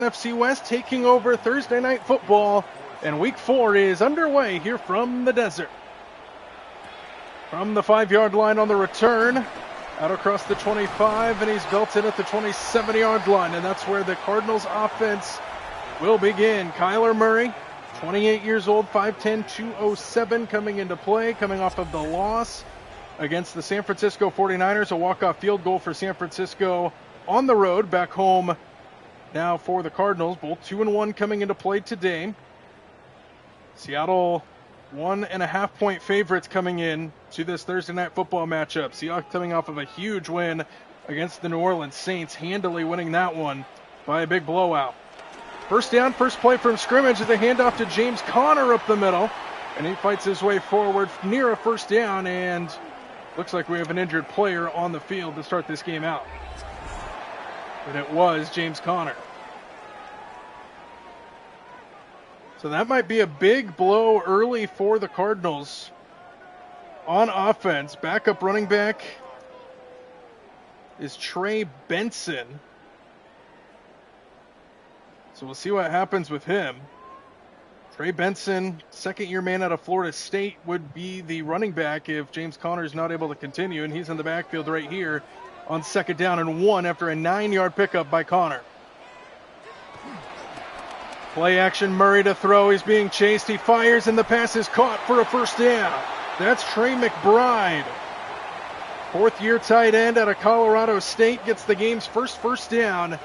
NFC West taking over Thursday Night Football, and Week 4 is underway here from the desert. From the 5-yard line on the return, out across the 25, and he's belted at the 27-yard line, and that's where the Cardinals offense will begin. Kyler Murray, 28 years old, 5'10", 207, coming into play, coming off of the loss against the San Francisco 49ers, a walk-off field goal for San Francisco on the road, back home now for the Cardinals, both 2-1 coming into play today. Seattle 1.5-point favorites coming in to this Thursday Night Football matchup. Seahawks coming off of a huge win against the New Orleans Saints, handily winning that one by a big blowout. First down, first play from scrimmage, as a handoff to James Conner up the middle, and he fights his way forward near a first down, and looks like we have an injured player on the field to start this game out. And it was James Conner. So that might be a big blow early for the Cardinals on offense. Backup running back is Trey Benson. So we'll see what happens with him. Trey Benson, second-year man out of Florida State, would be the running back if James Conner is not able to continue, and he's in the backfield right here on 2nd down and 1 after a 9-yard pickup by Conner. Play action, Murray to throw. He's being chased. He fires, and the pass is caught for a first down. That's Trey McBride. 4th-year tight end out of Colorado State, gets the game's first down.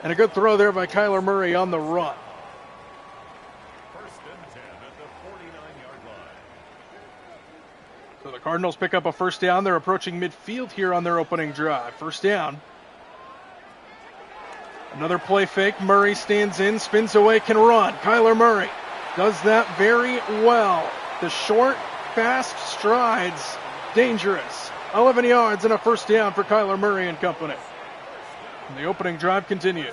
And a good throw there by Kyler Murray on the run. First and 10 at the 49-yard line. So the Cardinals pick up a first down. They're approaching midfield here on their opening drive. First down. Another play fake. Murray stands in, spins away, can run. Kyler Murray does that very well. The short, fast strides, dangerous. 11 yards and a first down for Kyler Murray and company. And the opening drive continues.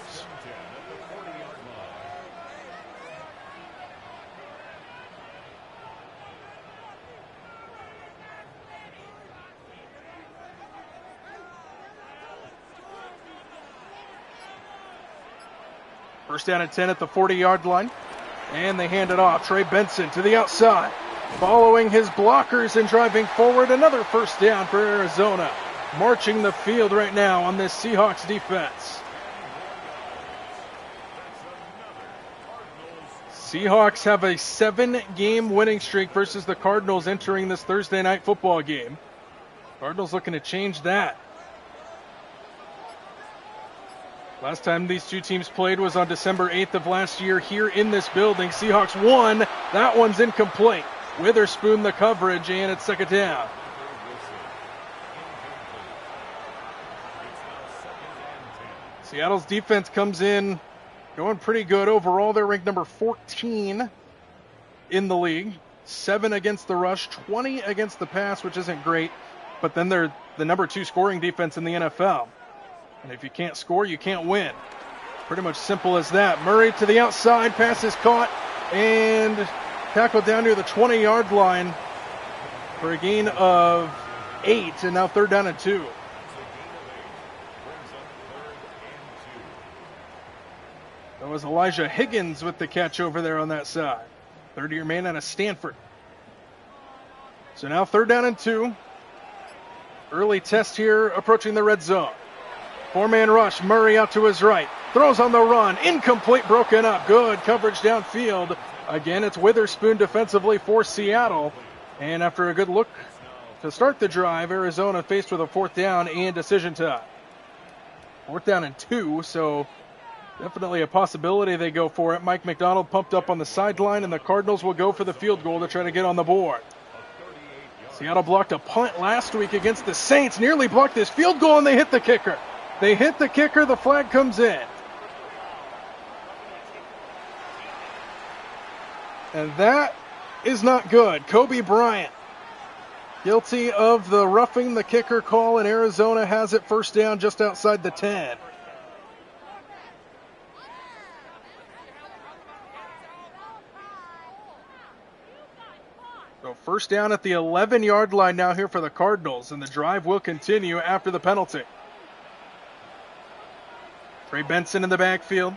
First down and 10 at the 40-yard line. And they hand it off. Trey Benson to the outside. Following his blockers and driving forward. Another first down for Arizona. Marching the field right now on this Seahawks defense. Seahawks have a 7-game winning streak versus the Cardinals entering this Thursday Night Football game. Cardinals looking to change that. Last time these two teams played was on December 8th of last year here in this building. Seahawks won. That one's incomplete. Witherspoon the coverage, and it's 2nd down. Seattle's defense comes in going pretty good overall. They're ranked number 14 in the league. 7 against the rush, 20 against the pass, which isn't great. But then they're the number 2 scoring defense in the NFL. And if you can't score, you can't win. Pretty much simple as that. Murray to the outside, pass is caught, and tackled down near the 20-yard line for a gain of 8, and now 3rd down and 2. That was Elijah Higgins with the catch over there on that side. 30-year man out of Stanford. So now 3rd down and 2. Early test here approaching the red zone. 4-man rush. Murray out to his right. Throws on the run. Incomplete, broken up. Good coverage downfield. Again, it's Witherspoon defensively for Seattle. And after a good look to start the drive, Arizona faced with a 4th down and decision time. 4th down and 2, so definitely a possibility they go for it. Mike McDonald pumped up on the sideline, and the Cardinals will go for the field goal to try to get on the board. Seattle blocked a punt last week against the Saints, nearly blocked this field goal, and they hit the kicker. They hit the kicker, the flag comes in. And that is not good. Kobe Bryant, guilty of the roughing the kicker call, and Arizona has it first down just outside the 10. So first down at the 11-yard line now here for the Cardinals, and the drive will continue after the penalty. Trey Benson in the backfield.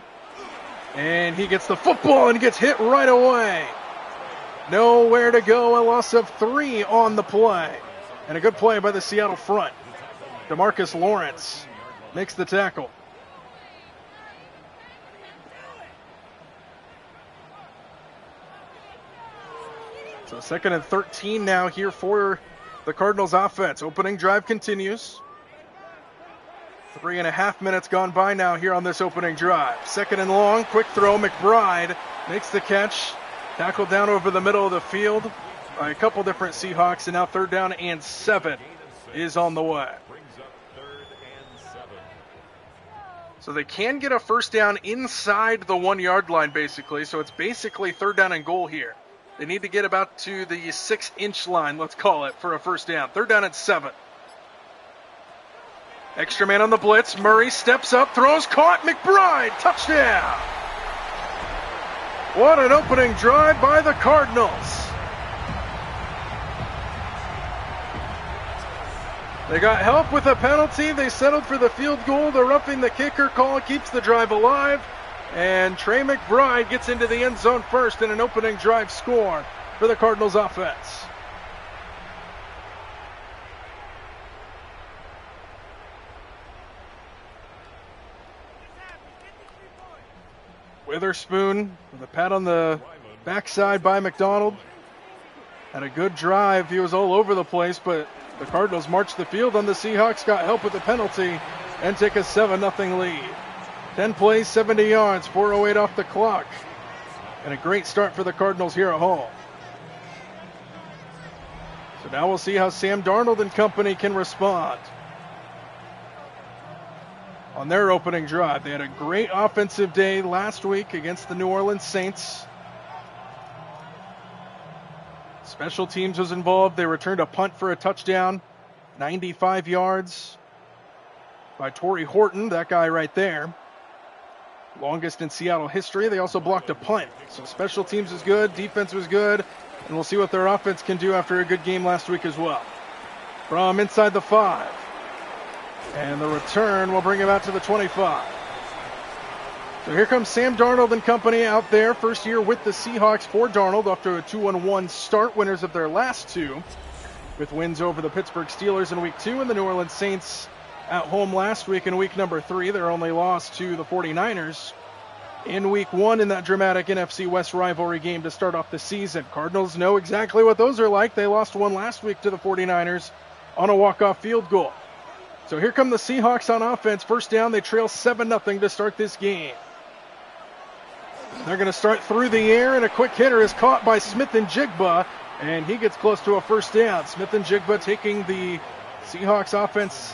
And he gets the football and gets hit right away. Nowhere to go. A loss of 3 on the play. And a good play by the Seattle front. DeMarcus Lawrence makes the tackle. So 2nd and 13 now here for the Cardinals offense. Opening drive continues. 3.5 minutes gone by now here on this opening drive. 2nd and long, quick throw. McBride makes the catch. Tackled down over the middle of the field by a couple different Seahawks. And now 3rd down and 7 is on the way. So they can get a 1st down inside the 1-yard line basically. So it's basically 3rd down and goal here. They need to get about to the 6-inch line, let's call it, for a 1st down. 3rd down and 7. Extra man on the blitz. Murray steps up, throws, caught. McBride, touchdown. What an opening drive by the Cardinals. They got help with a penalty. They settled for the field goal. The roughing the kicker call keeps the drive alive. And Trey McBride gets into the end zone first in an opening drive score for the Cardinals offense. Witherspoon with a pat on the backside by McDonald. Had a good drive. He was all over the place, but the Cardinals marched the field on the Seahawks, got help with the penalty, and take a 7-0 lead. 10 plays, 70 yards, 4:08 off the clock. And a great start for the Cardinals here at home. So now we'll see how Sam Darnold and company can respond on their opening drive. They had a great offensive day last week against the New Orleans Saints. Special teams was involved. They returned a punt for a touchdown, 95 yards by Torrey Horton, that guy right there. Longest in Seattle history. They also blocked a punt. So special teams is good, defense was good, and we'll see what their offense can do after a good game last week as well. From inside the 5. And the return will bring him out to the 25. So here comes Sam Darnold and company out there. First year with the Seahawks for Darnold after a 2-1 start. Winners of their last 2 with wins over the Pittsburgh Steelers in week 2 and the New Orleans Saints at home last week in week number 3. Their only loss to the 49ers in week 1 in that dramatic NFC West rivalry game to start off the season. Cardinals know exactly what those are like. They lost one last week to the 49ers on a walk-off field goal. So here come the Seahawks on offense. First down, they trail 7-0 to start this game. They're going to start through the air, and a quick hitter is caught by Smith-Njigba, and he gets close to a 1st down. Smith-Njigba taking the Seahawks offense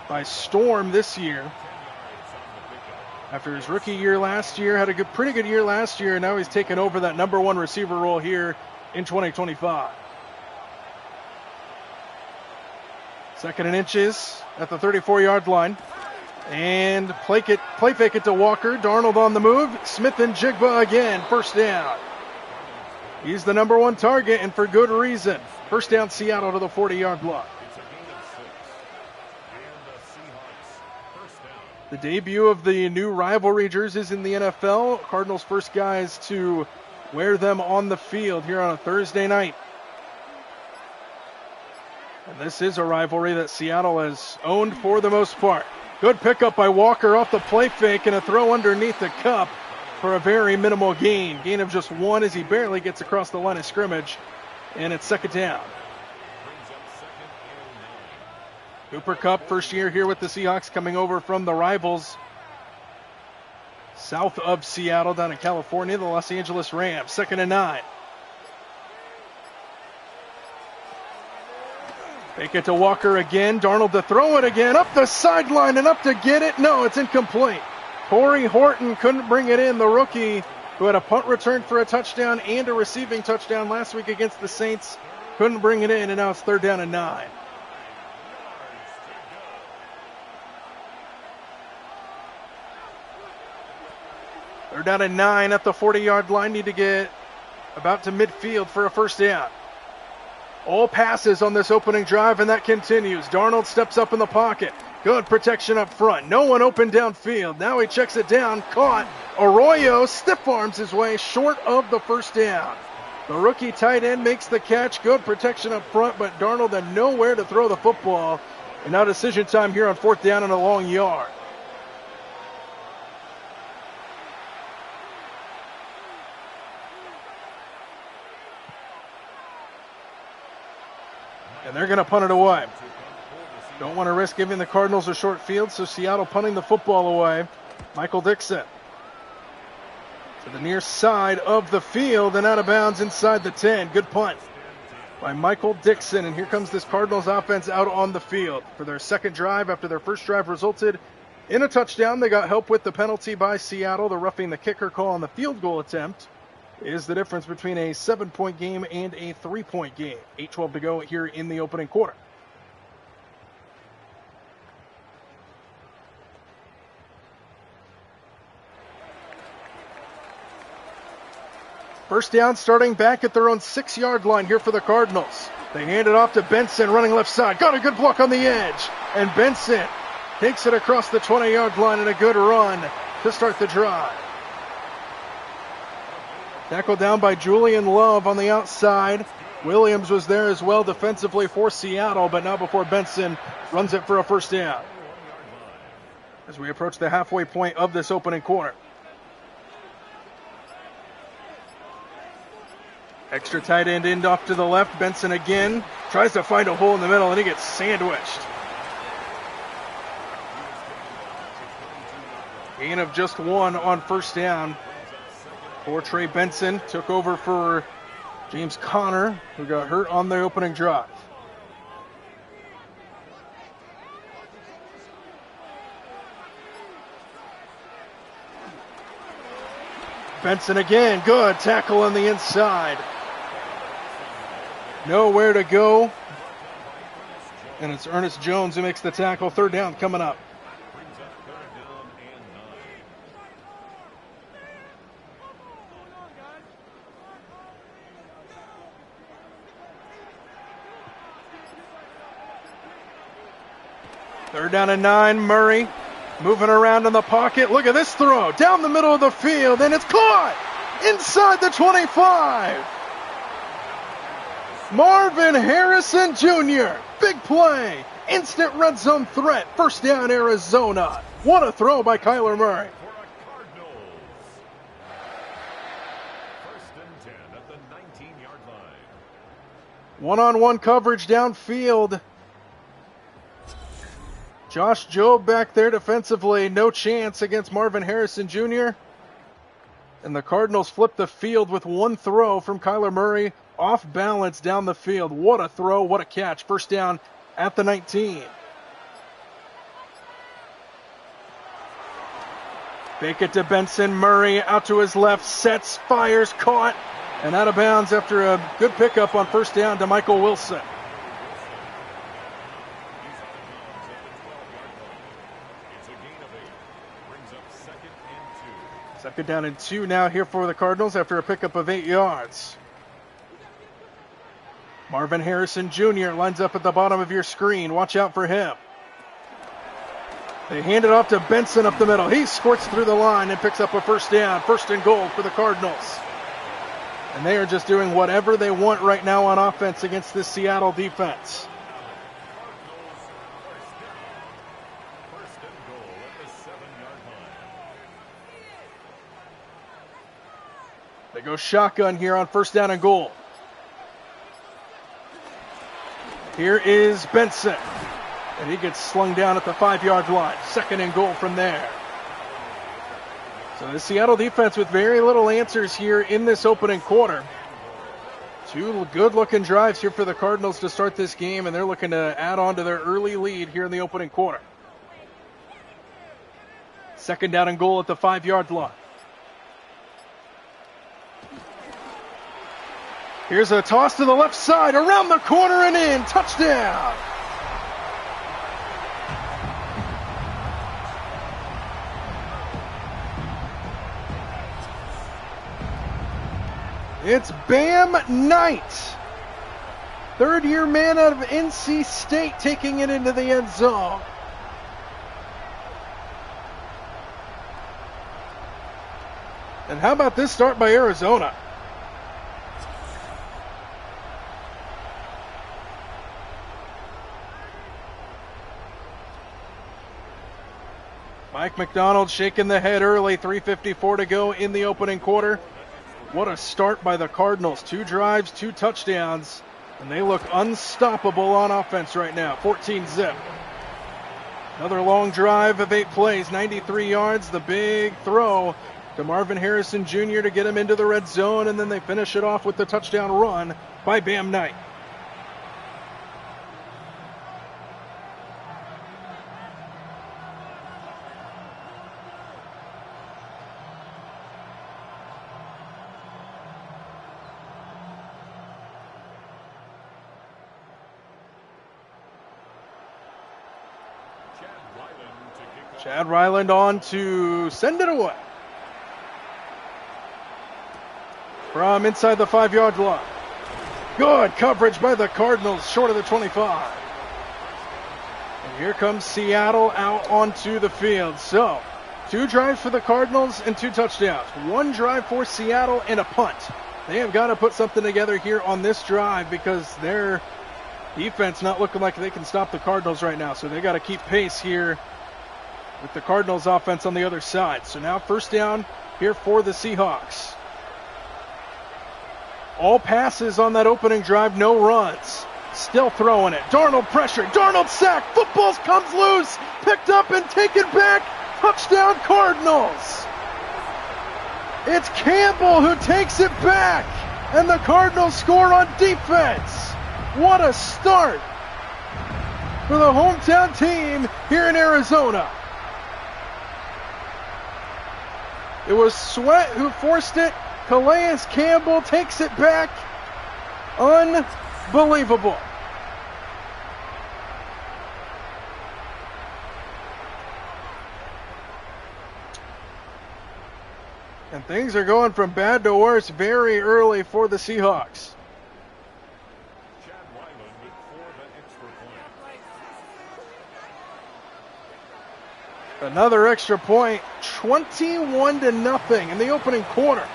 by storm this year. After his rookie year last year, had a pretty good year last year, and now he's taken over that number 1 receiver role here in 2025. 2nd and inches at the 34-yard line. And play fake it to Walker. Darnold on the move. Smith-Njigba again. 1st down. He's the number 1 target, and for good reason. 1st down, Seattle to the 40-yard line. The debut of the new rivalry jerseys in the NFL. Cardinals' first guys to wear them on the field here on a Thursday night. And this is a rivalry that Seattle has owned for the most part. Good pickup by Walker off the play fake and a throw underneath the cup for a very minimal gain. Gain of just 1 as he barely gets across the line of scrimmage. And it's 2nd down. Cooper Kupp, first year here with the Seahawks, coming over from the rivals south of Seattle down in California, the Los Angeles Rams. 2nd and 9. Fake it to Walker again. Darnold to throw it again. Up the sideline and up to get it. No, it's incomplete. Torrey Horton couldn't bring it in. The rookie who had a punt return for a touchdown and a receiving touchdown last week against the Saints couldn't bring it in, and now it's 3rd down and 9. They're down at 9 at the 40-yard line. Need to get about to midfield for a 1st down. All passes on this opening drive, and that continues. Darnold steps up in the pocket. Good protection up front. No one open downfield. Now he checks it down. Caught. Arroyo stiff arms his way short of the first down. The rookie tight end makes the catch. Good protection up front, but Darnold had nowhere to throw the football. And now decision time here on 4th down and a long yard. And they're going to punt it away. Don't want to risk giving the Cardinals a short field, so Seattle punting the football away. Michael Dixon to the near side of the field and out of bounds inside the 10. Good punt by Michael Dixon. And here comes this Cardinals offense out on the field for their second drive after their first drive resulted in a touchdown. They got help with the penalty by Seattle. The roughing the kicker call on the field goal attempt is the difference between a 7-point game and a 3-point game. 8:12 to go here in the opening quarter. First down, starting back at their own 6-yard line here for the Cardinals. They hand it off to Benson, running left side. Got a good block on the edge. And Benson takes it across the 20-yard line and a good run to start the drive. Tackled down by Julian Love on the outside. Williams was there as well defensively for Seattle, but now before Benson runs it for a first down. As we approach the halfway point of this opening quarter. Extra tight end off to the left. Benson again tries to find a hole in the middle, and he gets sandwiched. Gain of just 1 on first down for Trey Benson. Took over for James Conner, who got hurt on the opening drive. Benson again. Good tackle on the inside. Nowhere to go. And it's Ernest Jones who makes the tackle. Third down coming up. Third down and 9. Murray moving around in the pocket. Look at this throw. Down the middle of the field, and it's caught inside the 25. Marvin Harrison Jr. Big play. Instant red zone threat. First down, Arizona. What a throw by Kyler Murray. First and 10 at the 19-yard line. One-on-one coverage downfield. Josh Jobe back there defensively. No chance against Marvin Harrison Jr. And the Cardinals flip the field with one throw from Kyler Murray. Off balance down the field. What a throw. What a catch. First down at the 19. Fake it to Benson. Murray out to his left. Sets. Fires. Caught. And out of bounds after a good pickup on first down to Michael Wilson. Second down and 2 now here for the Cardinals after a pickup of 8 yards. Marvin Harrison Jr. lines up at the bottom of your screen. Watch out for him. They hand it off to Benson up the middle. He squirts through the line and picks up a first down. First and goal for the Cardinals. And they are just doing whatever they want right now on offense against this Seattle defense. They go shotgun here on first down and goal. Here is Benson. And he gets slung down at the 5-yard line. Second and goal from there. So the Seattle defense with very little answers here in this opening quarter. 2 good-looking drives here for the Cardinals to start this game, and they're looking to add on to their early lead here in the opening quarter. Second down and goal at the 5-yard line. Here's a toss to the left side, around the corner and in. Touchdown! It's Bam Knight. Third-year man out of NC State taking it into the end zone. And how about this start by Arizona? Mike McDonald shaking the head early, 3:54 to go in the opening quarter. What a start by the Cardinals. 2 drives, 2 touchdowns, and they look unstoppable on offense right now. 14-zip. Another long drive of 8 plays, 93 yards. The big throw to Marvin Harrison Jr. to get him into the red zone, and then they finish it off with the touchdown run by Bam Knight. Chad Ryland on to send it away. From inside the 5-yard line. Good coverage by the Cardinals, short of the 25. And here comes Seattle out onto the field. So, 2 drives for the Cardinals and 2 touchdowns. 1 drive for Seattle and a punt. They have got to put something together here on this drive because their defense not looking like they can stop the Cardinals right now. So they got to keep pace here with the Cardinals offense on the other side. So now first down here for the Seahawks. All passes on that opening drive, no runs. Still throwing it. Darnold pressure. Darnold sacked. Football comes loose. Picked up and taken back. Touchdown Cardinals. It's Campbell who takes it back. And the Cardinals score on defense. What a start for the hometown team here in Arizona. It was Sweat who forced it. Calais Campbell takes it back. Unbelievable. And things are going from bad to worse very early for the Seahawks. Another extra point, 21-0 in the opening quarter.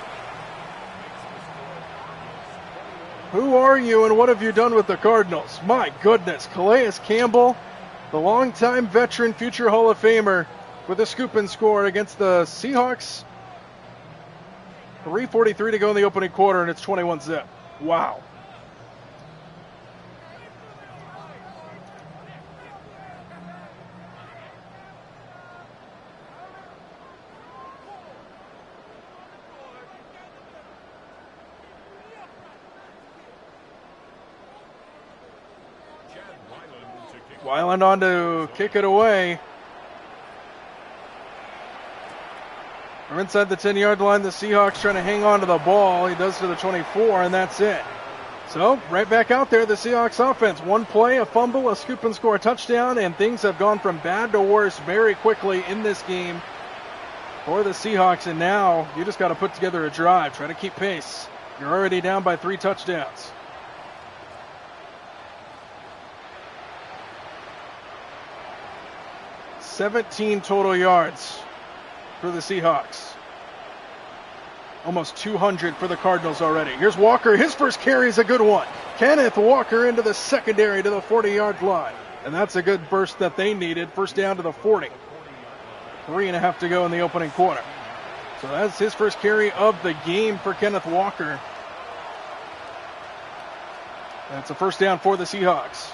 Who are you and what have you done with the Cardinals? My goodness, Calais Campbell, the longtime veteran, future Hall of Famer, with a scoop and score against the Seahawks. 3:43 to go in the opening quarter, and it's 21-zip. Wow. Weiland on to kick it away. From inside the 10-yard line, the Seahawks trying to hang on to the ball. He does to the 24, and that's it. So, right back out there, the Seahawks offense. 1 play, a fumble, a scoop and score, a touchdown, and things have gone from bad to worse very quickly in this game for the Seahawks. And now, you just got to put together a drive. Try to keep pace. You're already down by 3 touchdowns. 17 total yards for the Seahawks. Almost 200 for the Cardinals already. Here's Walker. His first carry is a good one. Kenneth Walker into the secondary to the 40-yard line. And that's a good burst that they needed. First down to the 40. 3.5 to go in the opening quarter. So that's his first carry of the game for Kenneth Walker. That's a first down for the Seahawks.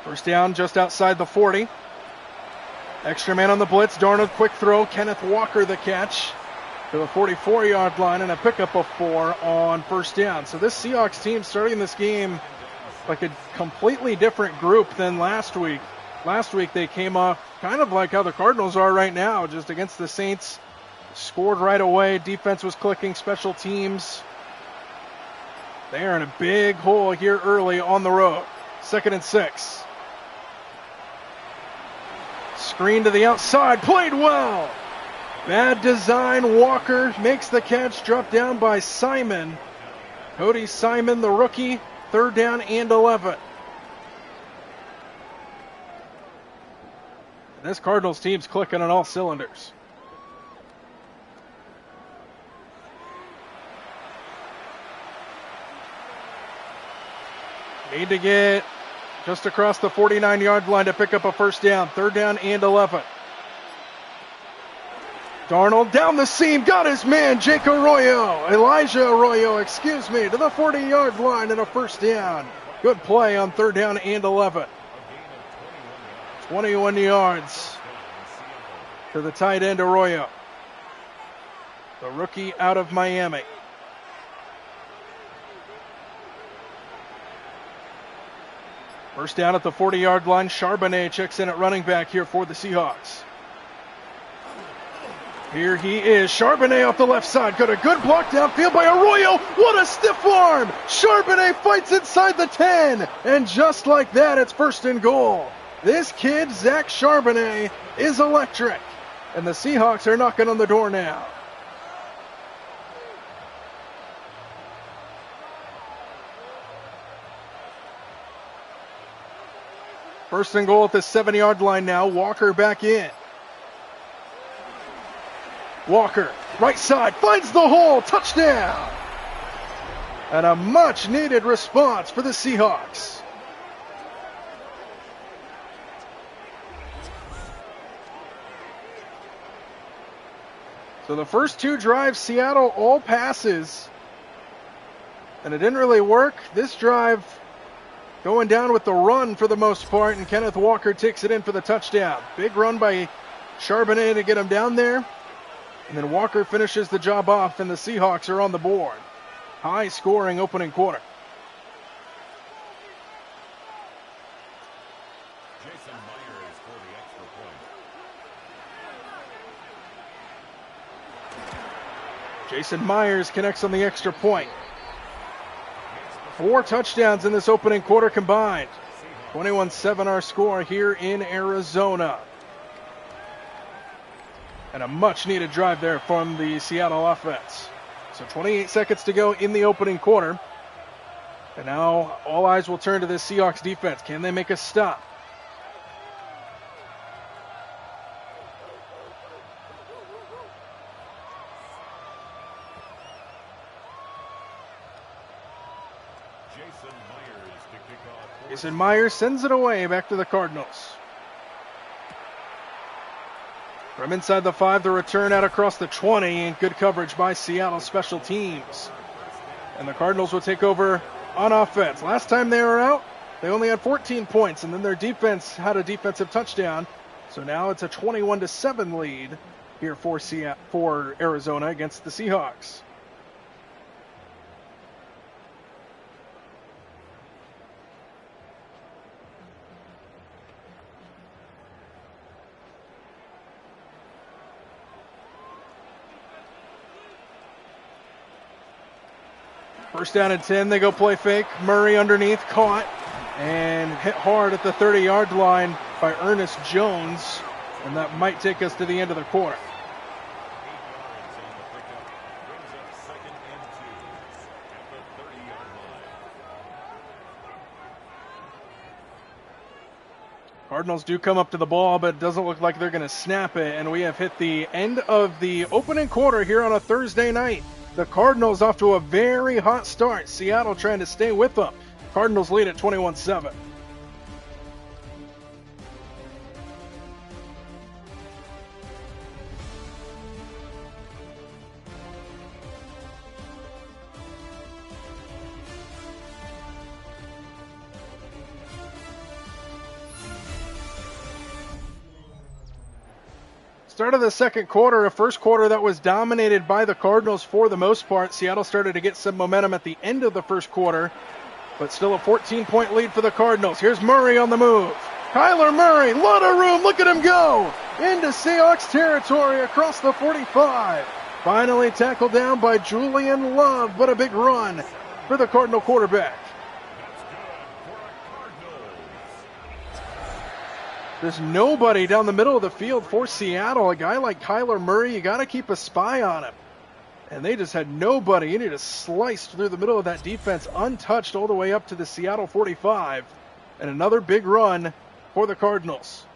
First down just outside the 40. Extra man on the blitz. Darnold quick throw. Kenneth Walker the catch to the 44-yard line and a pickup of 4 on first down. So this Seahawks team starting this game like a completely different group than last week. Last week they came off kind of like how the Cardinals are right now, just against the Saints. Scored right away. Defense was clicking. Special teams. They are in a big hole here early on the road. 2nd and 6. Screen to the outside, played well. Bad design, Walker makes the catch, dropped down by Simon. Cody Simon, the rookie, 3rd down and 11. This Cardinals team's clicking on all cylinders. Need to get just across the 49-yard line to pick up a first down. 3rd down and 11. Darnold down the seam, got his man, Elijah Arroyo, to the 40-yard line and a first down. Good play on 3rd down and 11. 21 yards to the tight end Arroyo, the rookie out of Miami. First down at the 40-yard line. Charbonnet checks in at running back here for the Seahawks. Here he is. Charbonnet off the left side. Got a good block downfield by Arroyo. What a stiff arm. Charbonnet fights inside the 10. And just like that, it's 1st and goal. This kid, Zach Charbonnet, is electric. And the Seahawks are knocking on the door now. First and goal at the 7-yard line now. Walker back in. Walker, right side, finds the hole. Touchdown. And a much-needed response for the Seahawks. So the first 2 drives, Seattle all passes. And it didn't really work. This drive going down with the run for the most part, and Kenneth Walker takes it in for the touchdown. Big run by Charbonnet to get him down there. And then Walker finishes the job off, and the Seahawks are on the board. High-scoring opening quarter. Jason Myers for the extra point. Jason Myers connects on the extra point. 4 touchdowns in this opening quarter combined. 21-7 our score here in Arizona. And a much-needed drive there from the Seattle offense. So 28 seconds to go in the opening quarter. And now all eyes will turn to this Seahawks defense. Can they make a stop? Jason Myers sends it away back to the Cardinals. From inside the 5, the return out across the 20, and good coverage by Seattle special teams. And the Cardinals will take over on offense. Last time they were out, they only had 14 points, and then their defense had a defensive touchdown. So now it's a 21-7 lead here for Arizona against the Seahawks. First down and 10, they go play fake. Murray underneath, caught, and hit hard at the 30-yard line by Ernest Jones. And that might take us to the end of the quarter. Cardinals do come up to the ball, but it doesn't look like they're going to snap it. And we have hit the end of the opening quarter here on a Thursday night. The Cardinals off to a very hot start. Seattle trying to stay with them. Cardinals lead at 21-7. Start of the second quarter, a first quarter that was dominated by the Cardinals for the most part. Seattle started to get some momentum at the end of the first quarter, but still a 14-point lead for the Cardinals. Here's Murray on the move. Kyler Murray, lot of room, look at him go! Into Seahawks territory across the 45. Finally tackled down by Julian Love, but a big run for the Cardinal quarterback. There's nobody down the middle of the field for Seattle. A guy like Kyler Murray, you got to keep a spy on him. And they just had nobody. You need to slice through the middle of that defense untouched all the way up to the Seattle 45. And another big run for the Cardinals.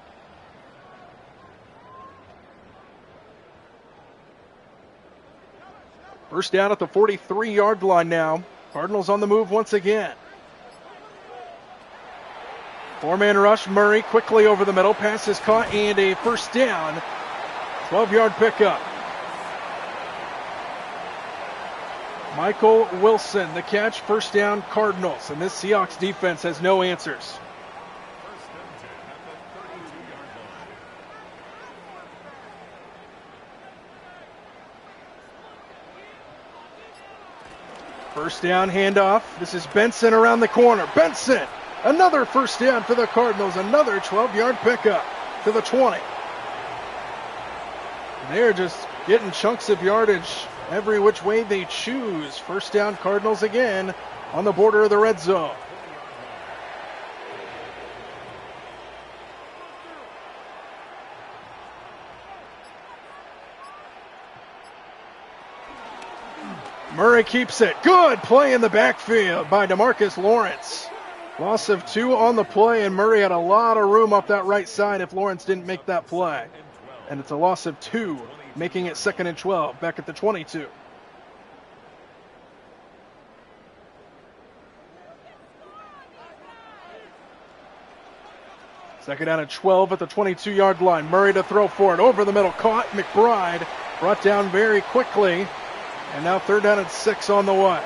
First down at the 43-yard line now. Cardinals on the move once again. Four-man rush. Murray quickly over the middle. Pass is caught and a first down. 12-yard pickup. Michael Wilson, the catch, first down, Cardinals. And this Seahawks defense has no answers. First down, handoff. This is Benson around the corner. Benson, another first down for the Cardinals. Another 12-yard pickup to the 20. They're just getting chunks of yardage every which way they choose. First down, Cardinals again on the border of the red zone. Murray keeps it. Good play in the backfield by DeMarcus Lawrence. Loss of 2 on the play, and Murray had a lot of room up that right side if Lawrence didn't make that play. And it's a loss of 2, making it 2nd and 12, back at the 22. Second down at 12 at the 22-yard line. Murray to throw for it. Over the middle. Caught. McBride brought down very quickly. And now third down at 6 on the way.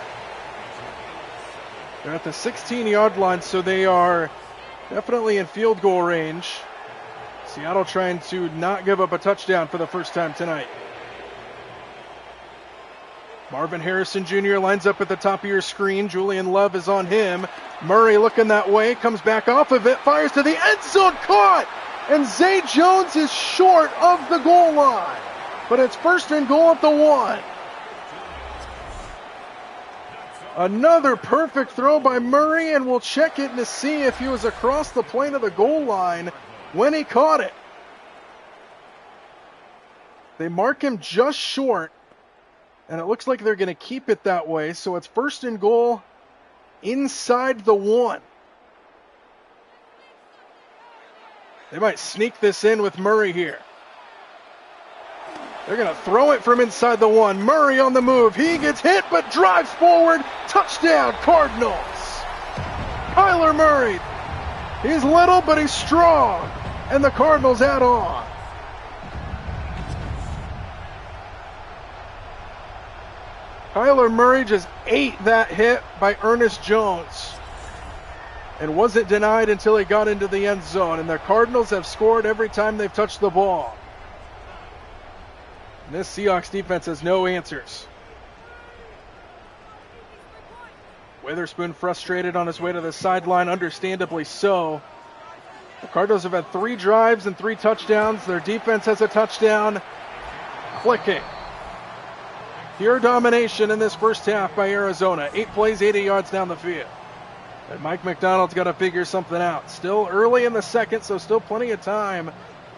They're at the 16-yard line, so they are definitely in field goal range. Seattle trying to not give up a touchdown for the first time tonight. Marvin Harrison Jr. lines up at the top of your screen. Julian Love is on him. Murray looking that way, comes back off of it, fires to the end zone, caught! And Zay Jones is short of the goal line. But it's first and goal at the 1. Another perfect throw by Murray, and we'll check it to see if he was across the plane of the goal line when he caught it. They mark him just short, and it looks like they're going to keep it that way, so it's first and goal inside the 1. They might sneak this in with Murray here. They're going to throw it from inside the 1. Murray on the move. He gets hit, but drives forward. Touchdown, Cardinals. Kyler Murray. He's little, but he's strong. And the Cardinals add on. Kyler Murray just ate that hit by Ernest Jones and wasn't denied until he got into the end zone. And the Cardinals have scored every time they've touched the ball. And this Seahawks defense has no answers. Witherspoon frustrated on his way to the sideline, understandably so. The Cardinals have had 3 drives and 3 touchdowns. Their defense has a touchdown. Clicking. Pure domination in this first half by Arizona. 8 plays, 80 yards down the field. And Mike McDonald's got to figure something out. Still early in the second, so still plenty of time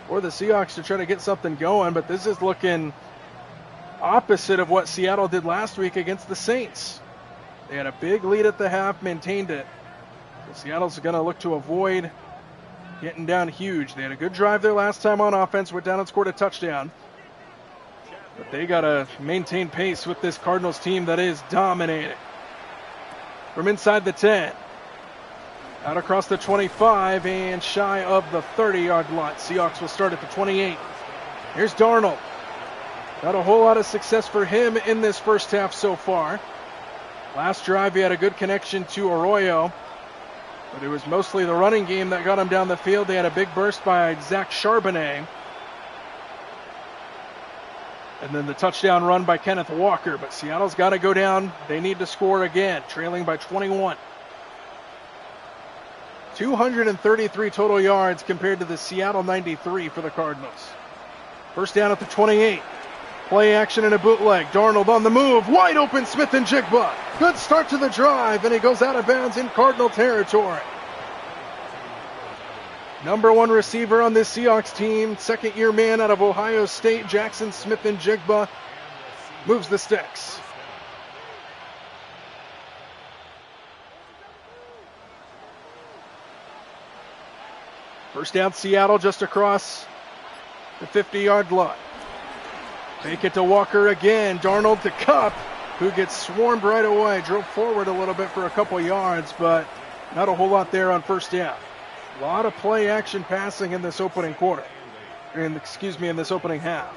for the Seahawks to try to get something going, but this is looking opposite of what Seattle did last week against the Saints. They had a big lead at the half, maintained it. So Seattle's going to look to avoid getting down huge. They had a good drive there last time on offense, went down and scored a touchdown. But they got to maintain pace with this Cardinals team that is dominating. From inside the 10. Out across the 25 and shy of the 30-yard line. Seahawks will start at the 28. Here's Darnold. Not a whole lot of success for him in this first half so far. Last drive he had a good connection to Arroyo, but it was mostly the running game that got him down the field. They had a big burst by Zach Charbonnet. And then the touchdown run by Kenneth Walker, but Seattle's got to go down. They need to score again, trailing by 21. 233 total yards compared to the Seattle 93 for the Cardinals. First down at the 28. Play action and a bootleg. Darnold on the move. Wide open Smith-Njigba. Good start to the drive, and he goes out of bounds in Cardinal territory. Number 1 receiver on this Seahawks team, second-year man out of Ohio State, Jackson Smith-Njigba, moves the sticks. First down, Seattle just across the 50-yard line. Fake it to Walker again. Darnold to Kupp. who gets swarmed right away. Drove forward a little bit for a couple yards, but not a whole lot there on first down. A lot of play action passing in this opening quarter. In this opening half.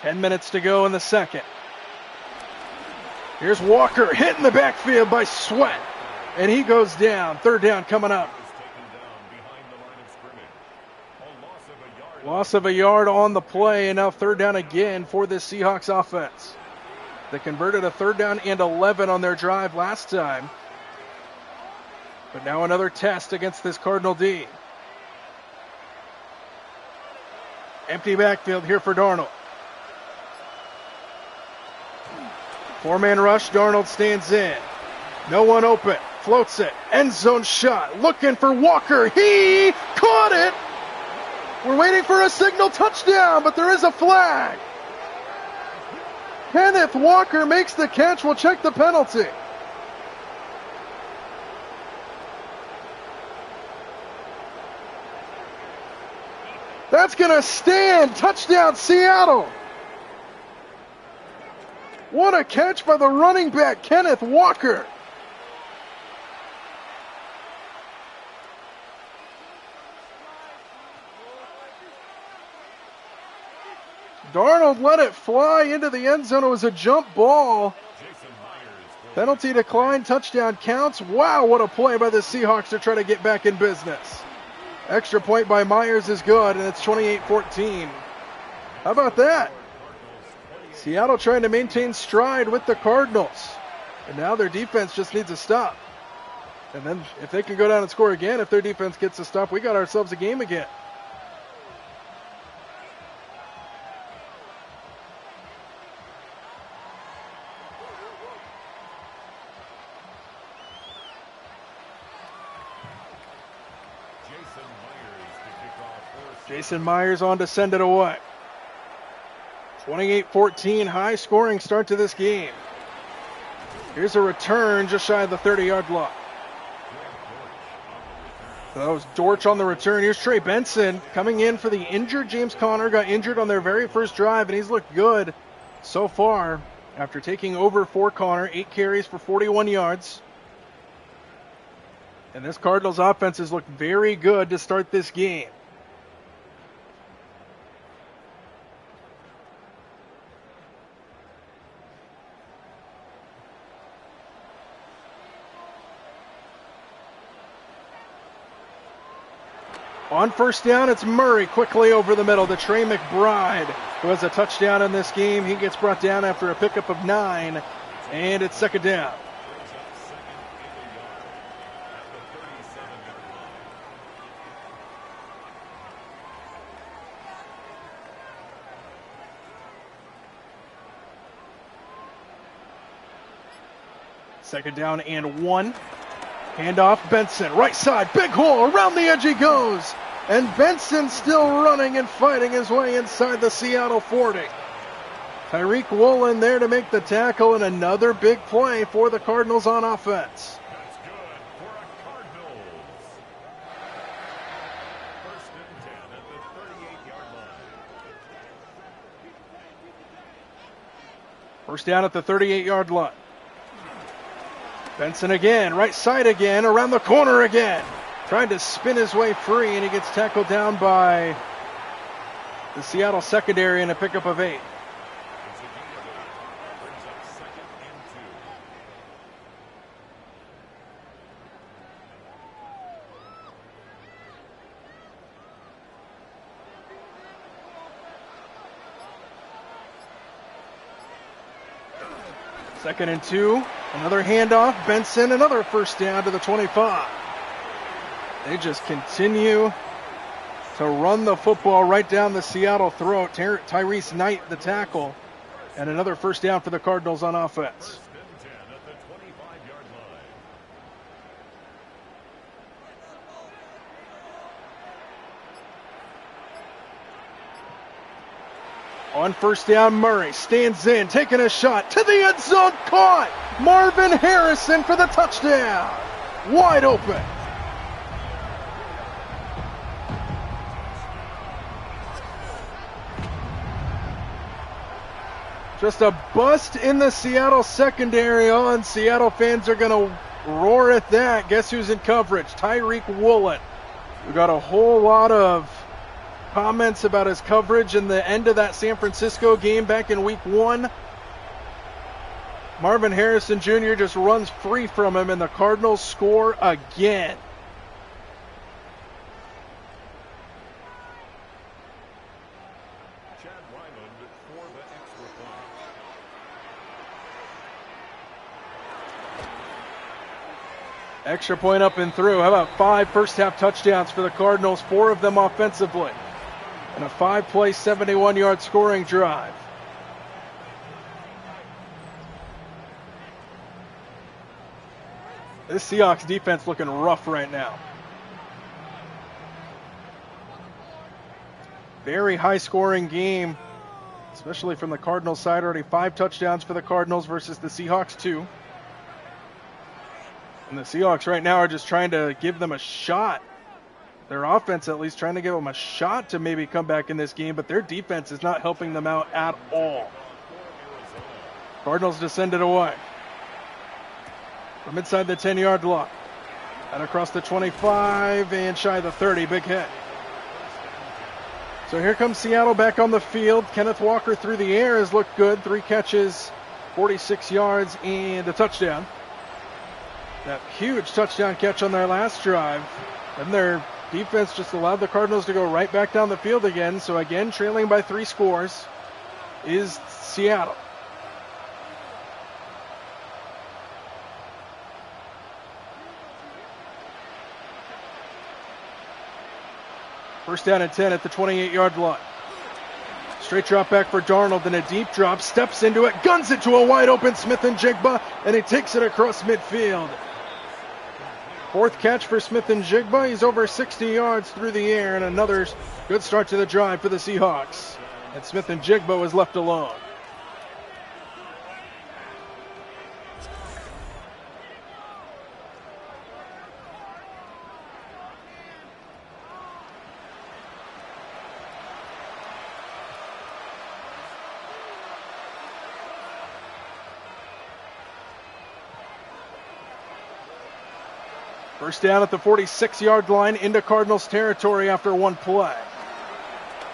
Ten minutes to go in the second. Here's Walker hit in the backfield by Sweat, and he goes down. Third down coming up. Loss of a yard on the play, and now third down again for this Seahawks offense. They converted a third down and 11 on their drive last time. But now another test against this Cardinal D. Empty backfield here for Darnold. Four-man rush, Darnold stands in. No one open, floats it, end zone shot, looking for Walker. He caught it! We're waiting for a signal touchdown, but there is a flag. Kenneth Walker makes the catch. We'll check the penalty. That's going to stand. Touchdown, Seattle. What a catch by the running back, Kenneth Walker. Darnold let it fly into the end zone. It was a jump ball. Penalty decline, touchdown counts. Wow, what a play by the Seahawks to try to get back in business. Extra point by Myers is good, and it's 28-14. How about that? Seattle trying to maintain stride with the Cardinals. And now their defense just needs a stop. And then if they can go down and score again, if their defense gets a stop, we got ourselves a game again. Jason Myers on to send it away. 28-14, high scoring start to this game. Here's a return just shy of the 30-yard line. So that was Dortch on the return. Here's Trey Benson coming in for the injured James Conner. Got injured on their very first drive, and he's looked good so far after taking over for Conner. 8 carries for 41 yards. And this Cardinals offense has looked very good to start this game. On first down, it's Murray quickly over the middle to Trey McBride, who has a touchdown in this game. He gets brought down after a pickup of 9, and it's second down. Second down and 1. Handoff, Benson, right side, big hole, around the edge he goes. And Benson still running and fighting his way inside the Seattle 40. Tyreek Woolen there to make the tackle, and another big play for the Cardinals on offense. That's good for a Cardinals. First and 10 at the 38-yard line. First down at the 38-yard line. Benson again, right side again, around the corner again. Trying to spin his way free, and he gets tackled down by the Seattle secondary in a pickup of 8. Second and 2, another handoff, Benson, another first down to the 25. They just continue to run the football right down the Seattle throat. Tyrese Knight, the tackle, and another first down for the Cardinals on offense. First and 10 at the 25-yard line. On first down, Murray stands in, taking a shot to the end zone, caught! Marvin Harrison for the touchdown! Wide open. Just a bust in the Seattle secondary on. Seattle fans are going to roar at that. Guess who's in coverage? Tyreek Woolen. We got a whole lot of comments about his coverage in the end of that San Francisco game back in week 1. Marvin Harrison Jr. just runs free from him, and the Cardinals score again. Extra point up and through. How about 5 first-half touchdowns for the Cardinals, 4 of them offensively, and a 5-play, 71-yard scoring drive. This Seahawks defense looking rough right now. Very high-scoring game, especially from the Cardinals side. Already 5 touchdowns for the Cardinals versus the Seahawks 2. And the Seahawks right now are just trying to give them a shot. Their offense at least trying to give them a shot to maybe come back in this game, but their defense is not helping them out at all. Cardinals descended away from inside the 10-yard line and across the 25 and shy of the 30. Big hit. So here comes Seattle back on the field. Kenneth Walker through the air has looked good. 3 catches, 46 yards, and a touchdown. That huge touchdown catch on their last drive. And their defense just allowed the Cardinals to go right back down the field again. So again, trailing by 3 scores is Seattle. First down and 10 at the 28-yard line. Straight drop back for Darnold, then a deep drop, steps into it, guns it to a wide open Smith-Njigba, and he takes it across midfield. 4th catch for Smith-Njigba. He's over 60 yards through the air, and another good start to the drive for the Seahawks. And Smith-Njigba was left alone. First down at the 46-yard line into Cardinals territory after 1 play.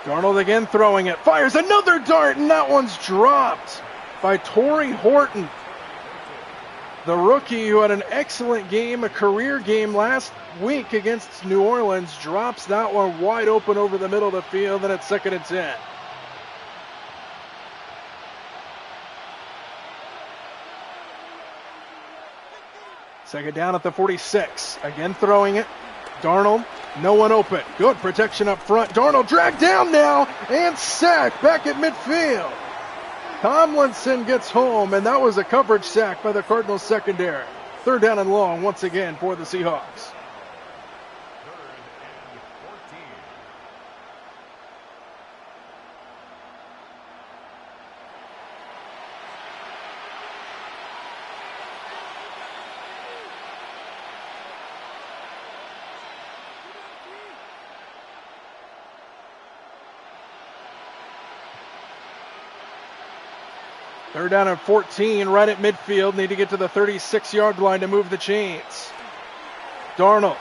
Darnold again throwing it. Fires another dart, and that one's dropped by Torrey Horton. The rookie who had an excellent game, a career game last week against New Orleans, drops that one wide open over the middle of the field, and it's 2nd and 10. Second down at the 46. Again throwing it. Darnold, no one open. Good protection up front. Darnold dragged down now and sacked back at midfield. Tomlinson gets home, and that was a coverage sack by the Cardinals secondary. 3rd down and long once again for the Seahawks. Third down and 14, right at midfield. Need to get to the 36-yard line to move the chains. Darnold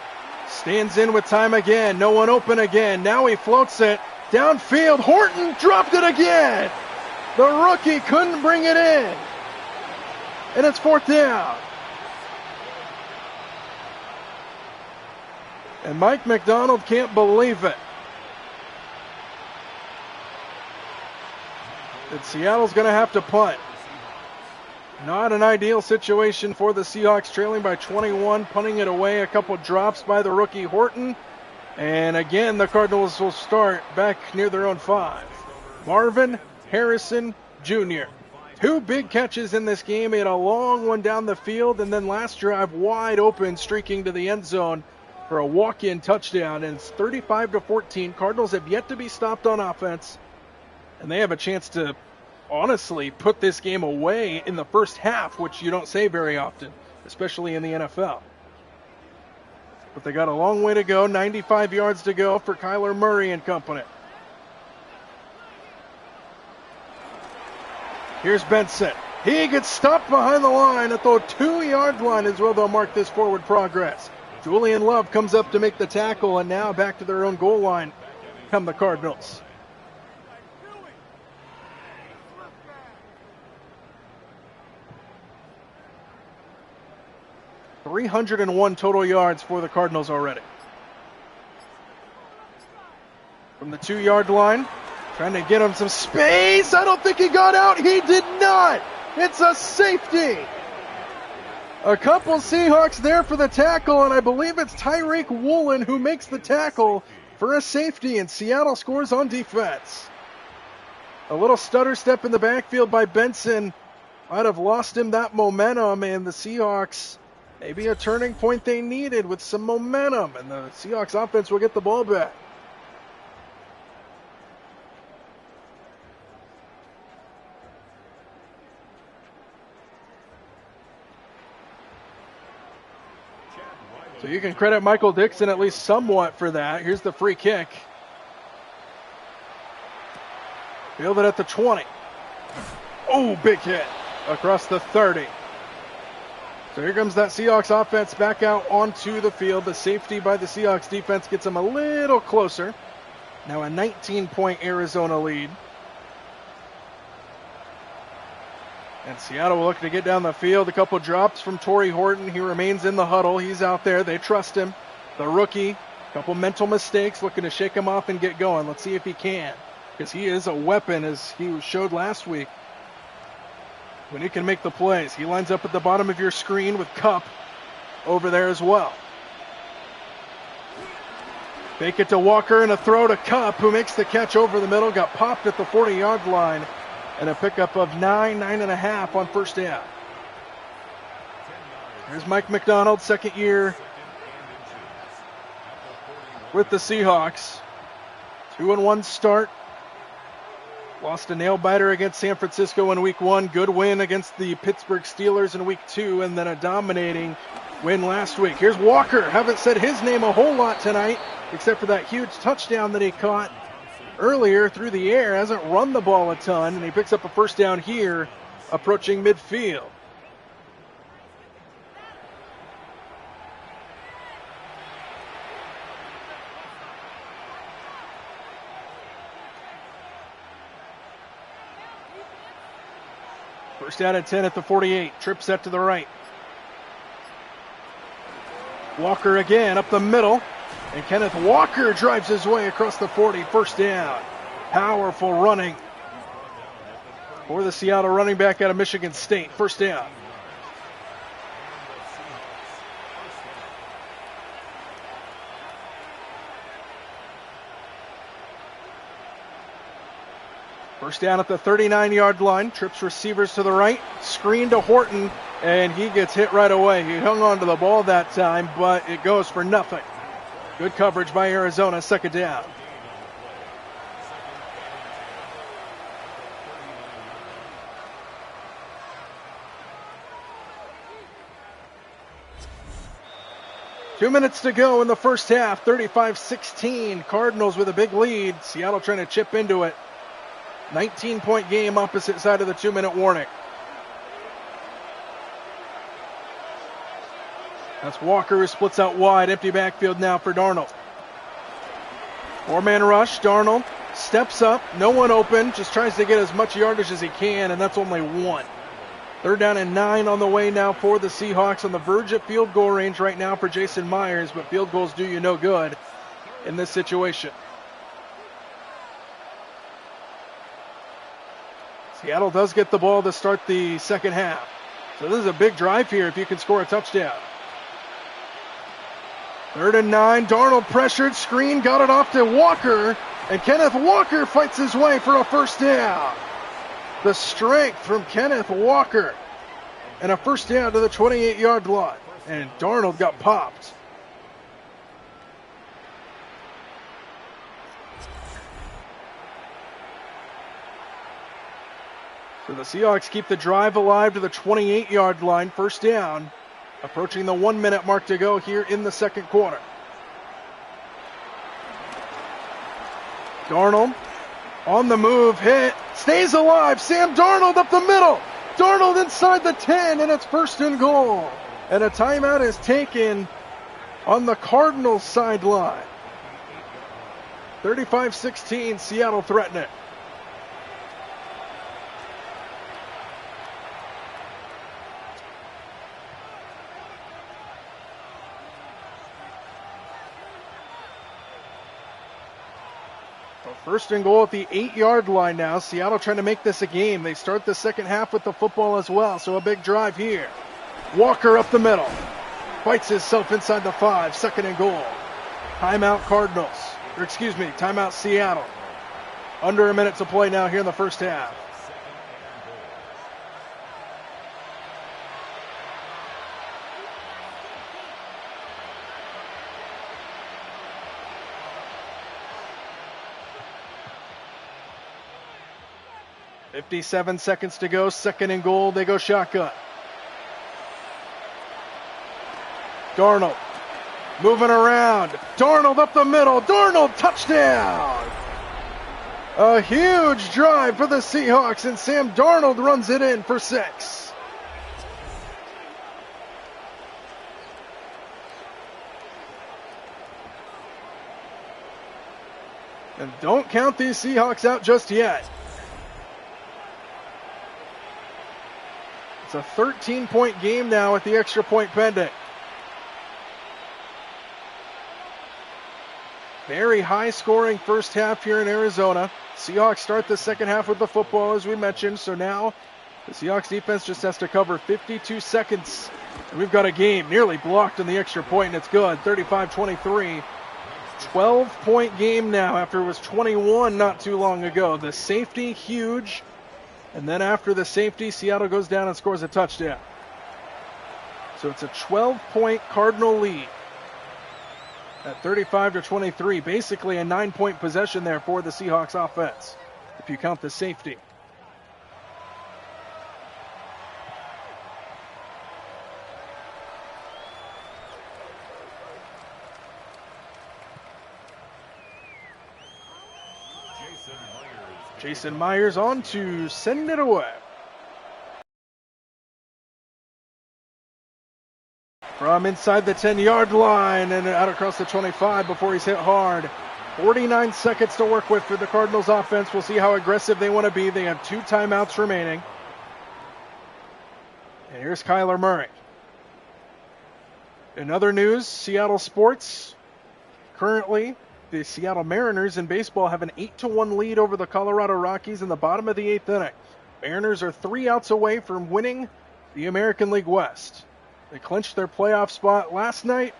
stands in with time again. No one open again. Now he floats it downfield. Horton dropped it again. The rookie couldn't bring it in. And it's 4th down. And Mike McDonald can't believe it. And Seattle's going to have to punt. Not an ideal situation for the Seahawks, trailing by 21, punting it away. A couple drops by the rookie Horton. And again, the Cardinals will start back near their own 5. Marvin Harrison Jr. 2 big catches in this game. He had a long one down the field, and then last drive wide open, streaking to the end zone for a walk-in touchdown. And it's 35-14. Cardinals have yet to be stopped on offense. And they have a chance to honestly put this game away in the first half, which you don't say very often, especially in the NFL. But they got a long way to go, 95 yards to go for Kyler Murray and company. Here's Benson. He gets stopped behind the line at the 2-yard line as well. They'll mark this forward progress. Julian Love comes up to make the tackle, and now back to their own goal line come the Cardinals. .301 total yards for the Cardinals already. From the 2-yard line, trying to get him some space. I don't think he got out. He did not. It's a safety. A couple Seahawks there for the tackle, and I believe it's Tyreek Woolen who makes the tackle for a safety, and Seattle scores on defense. A little stutter step in the backfield by Benson might have lost him that momentum, and the Seahawks, maybe a turning point they needed with some momentum, and the Seahawks offense will get the ball back. So you can credit Michael Dixon at least somewhat for that. Here's the free kick. Fielded at the 20. Oh, big hit across the 30. So here comes that Seahawks offense back out onto the field. The safety by the Seahawks defense gets them a little closer. Now a 19-point Arizona lead. And Seattle will look to get down the field. A couple drops from Torrey Horton. He remains in the huddle. He's out there. They trust him. The rookie, a couple mental mistakes, looking to shake him off and get going. Let's see if he can, because he is a weapon, as he showed last week, when he can make the plays. He lines up at the bottom of your screen with Kupp over there as well. Fake it to Walker and a throw to Kupp, who makes the catch over the middle. Got popped at the 40-yard line. And a pickup of 9.5 on first down. Here's Mike McDonald, second year with the Seahawks. 2-1 start. Lost a nail-biter against San Francisco in week 1. Good win against the Pittsburgh Steelers in week 2. And then a dominating win last week. Here's Walker. Haven't said his name a whole lot tonight, except for that huge touchdown that he caught earlier through the air. Hasn't run the ball a ton, and he picks up a first down here approaching midfield. First down at 10 at the 48. Trip set to the right. Walker again up the middle. And Kenneth Walker drives his way across the 40, first down. Powerful running for the Seattle running back out of Michigan State, first down. First down at the 39-yard line. Trips receivers to the right. Screen to Horton, and he gets hit right away. He hung on to the ball that time, but it goes for nothing. Good coverage by Arizona, second down. Two minutes to go in the first half, 35-16. Cardinals with a big lead. Seattle trying to chip into it. 19-point game opposite side of the 2-minute warning. That's Walker, who splits out wide. Empty backfield now for Darnold. 4-man rush. Darnold steps up. No one open. Just tries to get as much yardage as he can, and that's only one. Third down and 9 on the way now for the Seahawks, on the verge of field goal range right now for Jason Myers, but field goals do you no good in this situation. Seattle does get the ball to start the second half. So this is a big drive here if you can score a touchdown. Third and 9, Darnold pressured, screen, got it off to Walker, and Kenneth Walker fights his way for a first down. The strength from Kenneth Walker, and a first down to the 28-yard line, and Darnold got popped. So the Seahawks keep the drive alive to the 28-yard line, first down. Approaching the 1-minute mark to go here in the second quarter. Darnold on the move, hit, Stays alive. Sam Darnold up the middle. Darnold inside the 10, and it's first and goal. And a timeout is taken on the Cardinals sideline. 35-16, Seattle threaten it. First and goal at the 8-yard line now. Seattle trying to make this a game. They start the second half with the football as well, so a big drive here. Walker up the middle. Fights himself inside the 5. Second and goal. Timeout Cardinals. Timeout Seattle. Under a minute to play now here in the first half. .57 seconds to go. Second and goal. They go shotgun. Darnold moving around. Darnold up the middle. Darnold touchdown. A huge drive for the Seahawks, and Sam Darnold runs it in for 6. And don't count these Seahawks out just yet. It's a 13-point game now with the extra point pending. Very high-scoring first half here in Arizona. Seahawks start the second half with the football, as we mentioned. So now the Seahawks defense just has to cover 52 seconds. And we've got a game nearly blocked on the extra point, and it's good. 35-23. 12-point game now after it was 21 not too long ago. The safety, huge. And then after the safety, Seattle goes down and scores a touchdown. So it's a 12-point Cardinal lead at 35-23. Basically a 9-point possession there for the Seahawks offense, if you count the safety. Jason Myers on to send it away. From inside the 10-yard line and out across the 25 before he's hit hard. 49 seconds to work with for the Cardinals offense. We'll see how aggressive they want to be. They have 2 timeouts remaining. And here's Kyler Murray. In other news, Seattle sports. Currently, the Seattle Mariners in baseball have an 8-1 lead over the Colorado Rockies in the bottom of the 8th inning. Mariners are 3 outs away from winning the American League West. They clinched their playoff spot last night.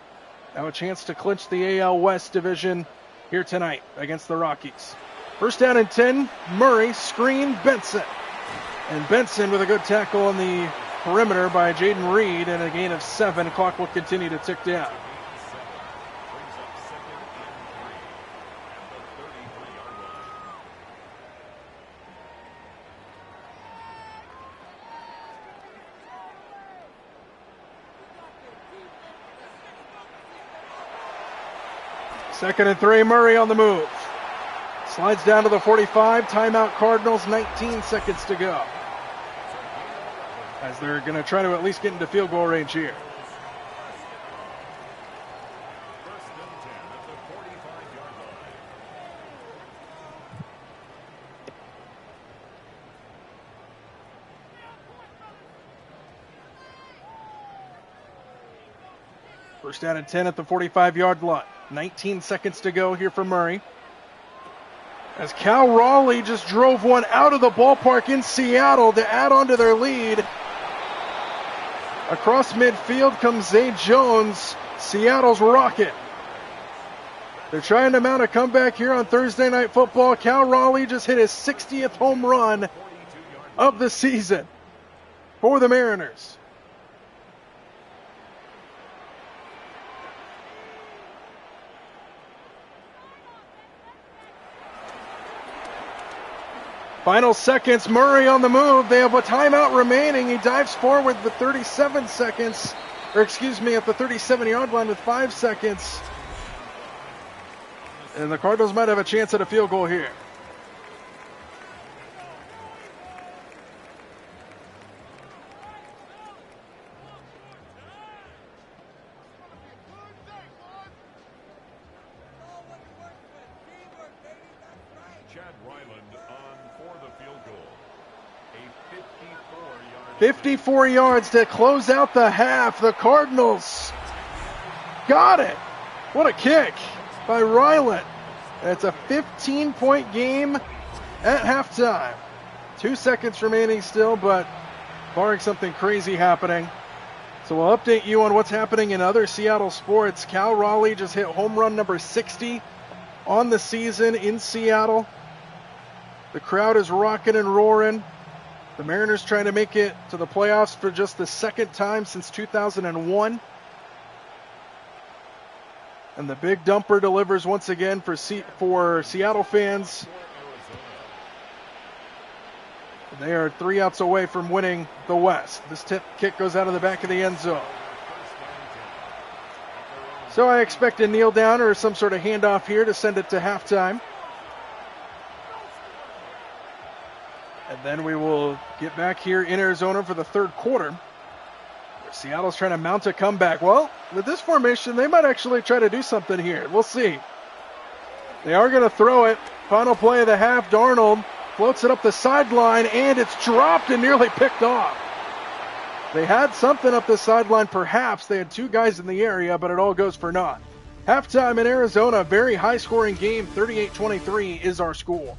Now a chance to clinch the AL West division here tonight against the Rockies. First down and 10. Murray, screen, Benson. And Benson with a good tackle on the perimeter by Jaden Reed, and a gain of 7. Clock will continue to tick down. Second and 3, Murray on the move. Slides down to the 45. Timeout Cardinals, 19 seconds to go. As they're going to try to at least get into field goal range here. First down and 10 at the 45-yard line. 19 seconds to go here for Murray. As Cal Raleigh just drove one out of the ballpark in Seattle to add on to their lead. Across midfield comes Zay Jones, Seattle's Rocket. They're trying to mount a comeback here on Thursday Night Football. Cal Raleigh just hit his 60th home run of the season for the Mariners. Final seconds, Murray on the move. They have a timeout remaining. He dives forward with 37 seconds, at the 37-yard line with 5 seconds. And the Cardinals might have a chance at a field goal here. Ryland on for the field goal. A 54-yard 54 yards to close out the half. The Cardinals got it. What a kick by Ryland. It's a 15-point game at halftime. 2 seconds remaining still, but barring something crazy happening. So we'll update you on what's happening in other Seattle sports. Cal Raleigh just hit home run number 60 on the season in Seattle. The crowd is rocking and roaring. The Mariners trying to make it to the playoffs for just the second time since 2001. And the big dumper delivers once again for Seattle fans. They are 3 outs away from winning the West. This tip kick goes out of the back of the end zone. So I expect a kneel down or some sort of handoff here to send it to halftime. And then we will get back here in Arizona for the third quarter. Seattle's trying to mount a comeback. Well, with this formation, they might actually try to do something here. We'll see. They are going to throw it. Final play of the half, Darnold floats it up the sideline, and it's dropped and nearly picked off. They had something up the sideline, perhaps. They had 2 guys in the area, but it all goes for naught. Halftime in Arizona, very high-scoring game. 38-23 is our score.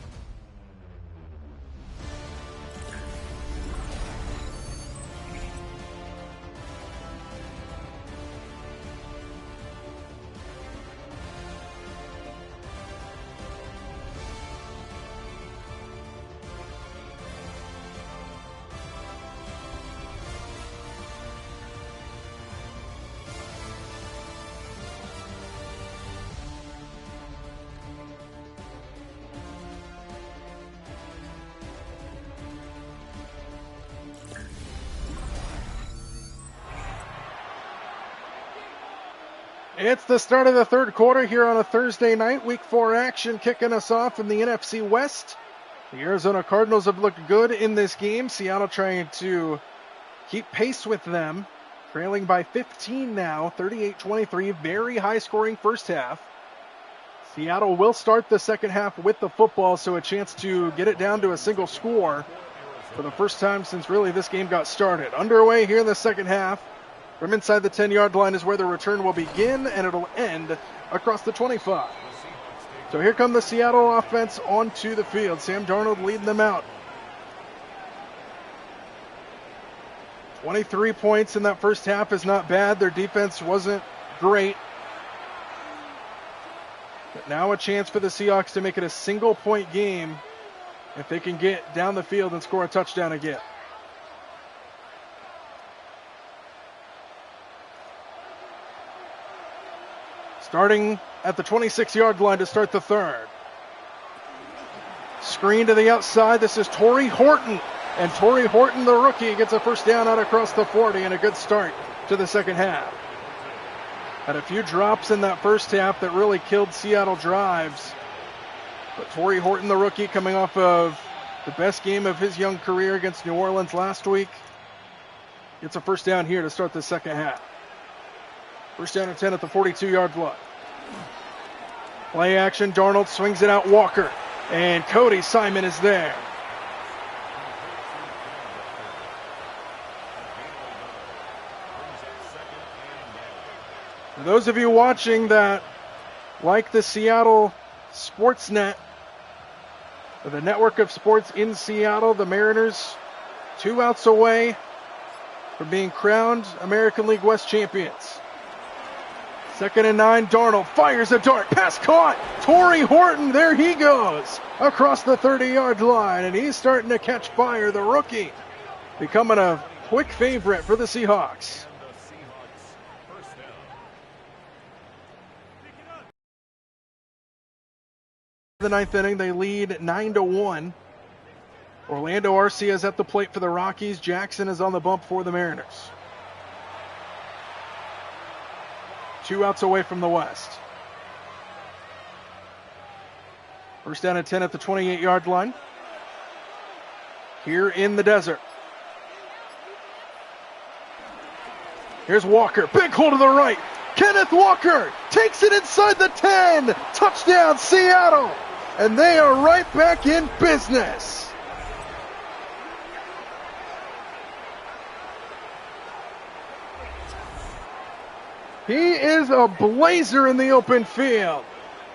It's the start of the third quarter here on a Thursday night. Week 4 action kicking us off in the NFC West. The Arizona Cardinals have looked good in this game. Seattle trying to keep pace with them. Trailing by 15 now, 38-23. Very high-scoring first half. Seattle will start the second half with the football, so a chance to get it down to a single score for the first time since really this game got started. Underway here in the second half. From inside the 10-yard line is where the return will begin, and it'll end across the 25. So here come the Seattle offense onto the field. Sam Darnold leading them out. 23 points in that first half is not bad. Their defense wasn't great. But now a chance for the Seahawks to make it a single-point game if they can get down the field and score a touchdown again. Starting at the 26-yard line to start the third. Screen to the outside. This is Torrey Horton. And Torrey Horton, the rookie, gets a first down out across the 40 and a good start to the second half. Had a few drops in that first half that really killed Seattle drives. But Torrey Horton, the rookie, coming off of the best game of his young career against New Orleans last week, gets a first down here to start the second half. First down and 10 at the 42-yard line. Play action, Darnold swings it out, Walker. And Cody Simon is there. For those of you watching that like the Seattle Sportsnet, or the network of sports in Seattle, the Mariners 2 outs away from being crowned American League West champions. 2nd and 9, Darnold fires a dart, pass caught, Torrey Horton, there he goes, across the 30-yard line, and he's starting to catch fire, the rookie, becoming a quick favorite for the Seahawks. The 9th inning, they lead 9-1. Orlando Arcia is at the plate for the Rockies. Jackson is on the bump for the Mariners. 2 outs away from the West. First down and 10 at the 28-yard line. Here in the desert. Here's Walker. Big hole to the right. Kenneth Walker takes it inside the 10. Touchdown, Seattle. And they are right back in business. He is a blazer in the open field.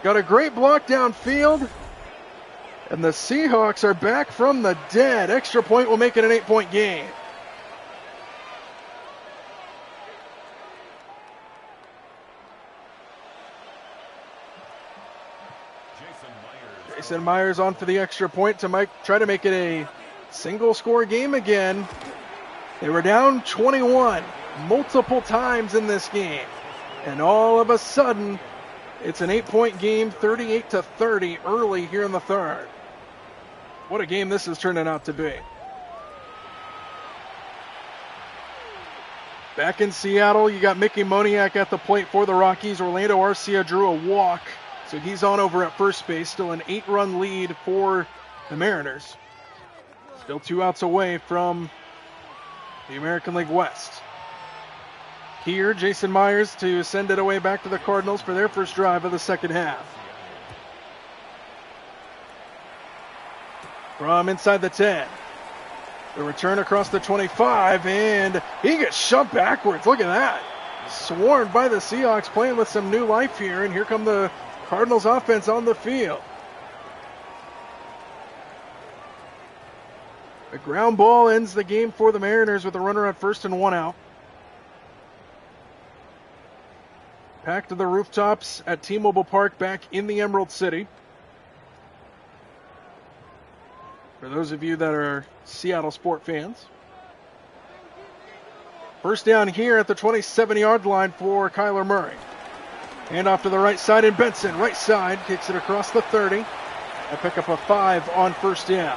Got a great block downfield. And the Seahawks are back from the dead. Extra point will make it an 8-point game. Jason Myers on for the extra point to try to make it a single-score game again. They were down 21 multiple times in this game. And all of a sudden, it's an 8-point game, 38-30 early here in the third. What a game this is turning out to be. Back in Seattle, you got Mickey Moniak at the plate for the Rockies. Orlando Arcia drew a walk, so he's on over at first base. Still an 8-run lead for the Mariners. Still 2 outs away from the American League West. Here, Jason Myers to send it away back to the Cardinals for their first drive of the second half. From inside the 10. The return across the 25, and he gets shoved backwards. Look at that. Swarmed by the Seahawks, playing with some new life here, and here come the Cardinals offense on the field. A ground ball ends the game for the Mariners with a runner at first and 1 out. Packed to the rooftops at T-Mobile Park back in the Emerald City. For those of you that are Seattle sport fans. First down here at the 27-yard line for Kyler Murray. Hand off to the right side, and Benson, right side, kicks it across the 30. A pickup of 5 on first down.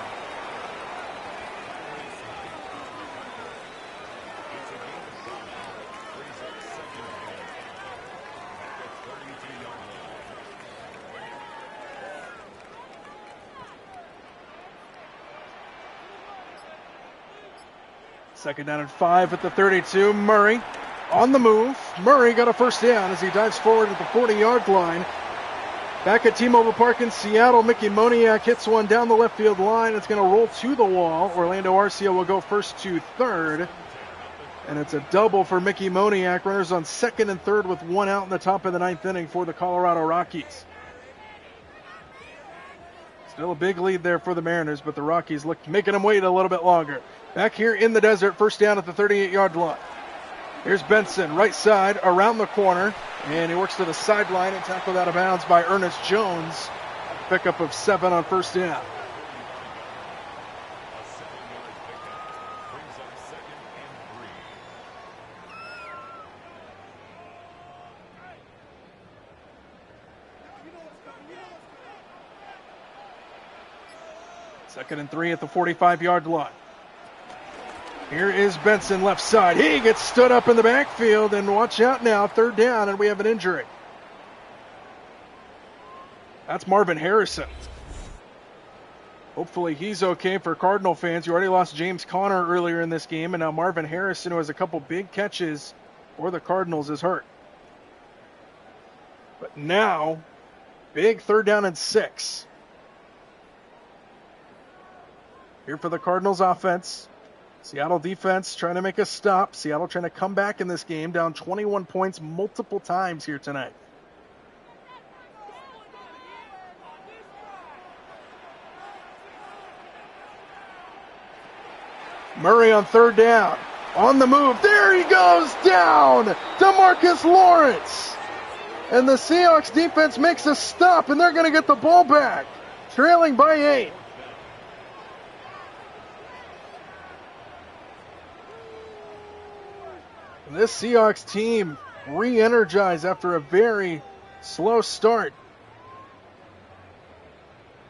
Second down and 5 at the 32. Murray on the move. Murray got a first down as he dives forward at the 40-yard line. Back at T-Mobile Park in Seattle, Mickey Moniak hits one down the left field line. It's going to roll to the wall. Orlando Arcia will go first to third. And it's a double for Mickey Moniak. Runners on second and third with 1 out in the top of the 9th inning for the Colorado Rockies. Still a big lead there for the Mariners, but the Rockies making them wait a little bit longer. Back here in the desert, first down at the 38-yard line. Here's Benson, right side, around the corner, and he works to the sideline and tackled out of bounds by Ernest Jones. Pickup of 7 on first down. Second and 3 at the 45-yard line. Here is Benson, left side. He gets stood up in the backfield, and watch out now, third down, and we have an injury. That's Marvin Harrison. Hopefully he's okay for Cardinal fans. You already lost James Conner earlier in this game, and now Marvin Harrison, who has a couple big catches for the Cardinals, is hurt. But now, big third down and 6. Here for the Cardinals offense. Seattle defense trying to make a stop. Seattle trying to come back in this game, down 21 points multiple times here tonight. Murray on third down. On the move. There he goes down. DeMarcus Lawrence. And the Seahawks defense makes a stop, and they're going to get the ball back. Trailing by 8. This Seahawks team re-energized after a very slow start.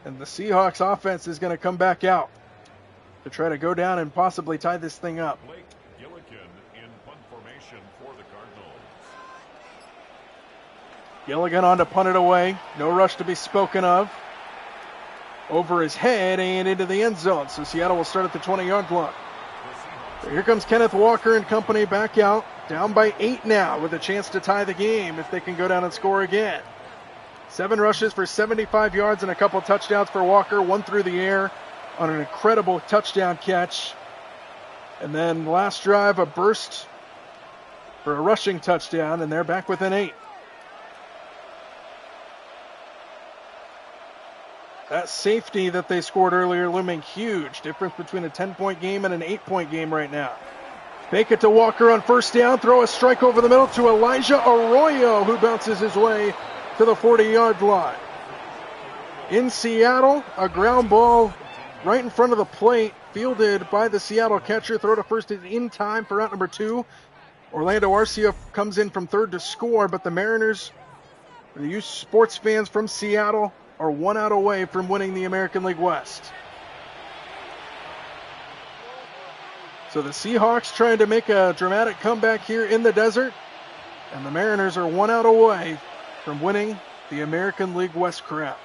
And the Seahawks offense is going to come back out to try to go down and possibly tie this thing up. Blake Gilligan in punt formation for the Cardinals. Gilligan on to punt it away. No rush to be spoken of. Over his head and into the end zone. So Seattle will start at the 20-yard line. So here comes Kenneth Walker and company back out. Down by 8 now with a chance to tie the game if they can go down and score again. 7 rushes for 75 yards and a couple touchdowns for Walker, one through the air on an incredible touchdown catch. And then last drive, a burst for a rushing touchdown, and they're back within 8. That safety that they scored earlier looming huge. Difference between a 10-point game and an 8-point game right now. Fake it to Walker on first down. Throw a strike over the middle to Elijah Arroyo, who bounces his way to the 40-yard line. In Seattle, a ground ball right in front of the plate, fielded by the Seattle catcher. Throw to first is in time for out number 2. Orlando Arcia comes in from third to score, but the Mariners, you sports fans from Seattle, are 1 out away from winning the American League West. So the Seahawks trying to make a dramatic comeback here in the desert, and the Mariners are 1 out away from winning the American League West crown.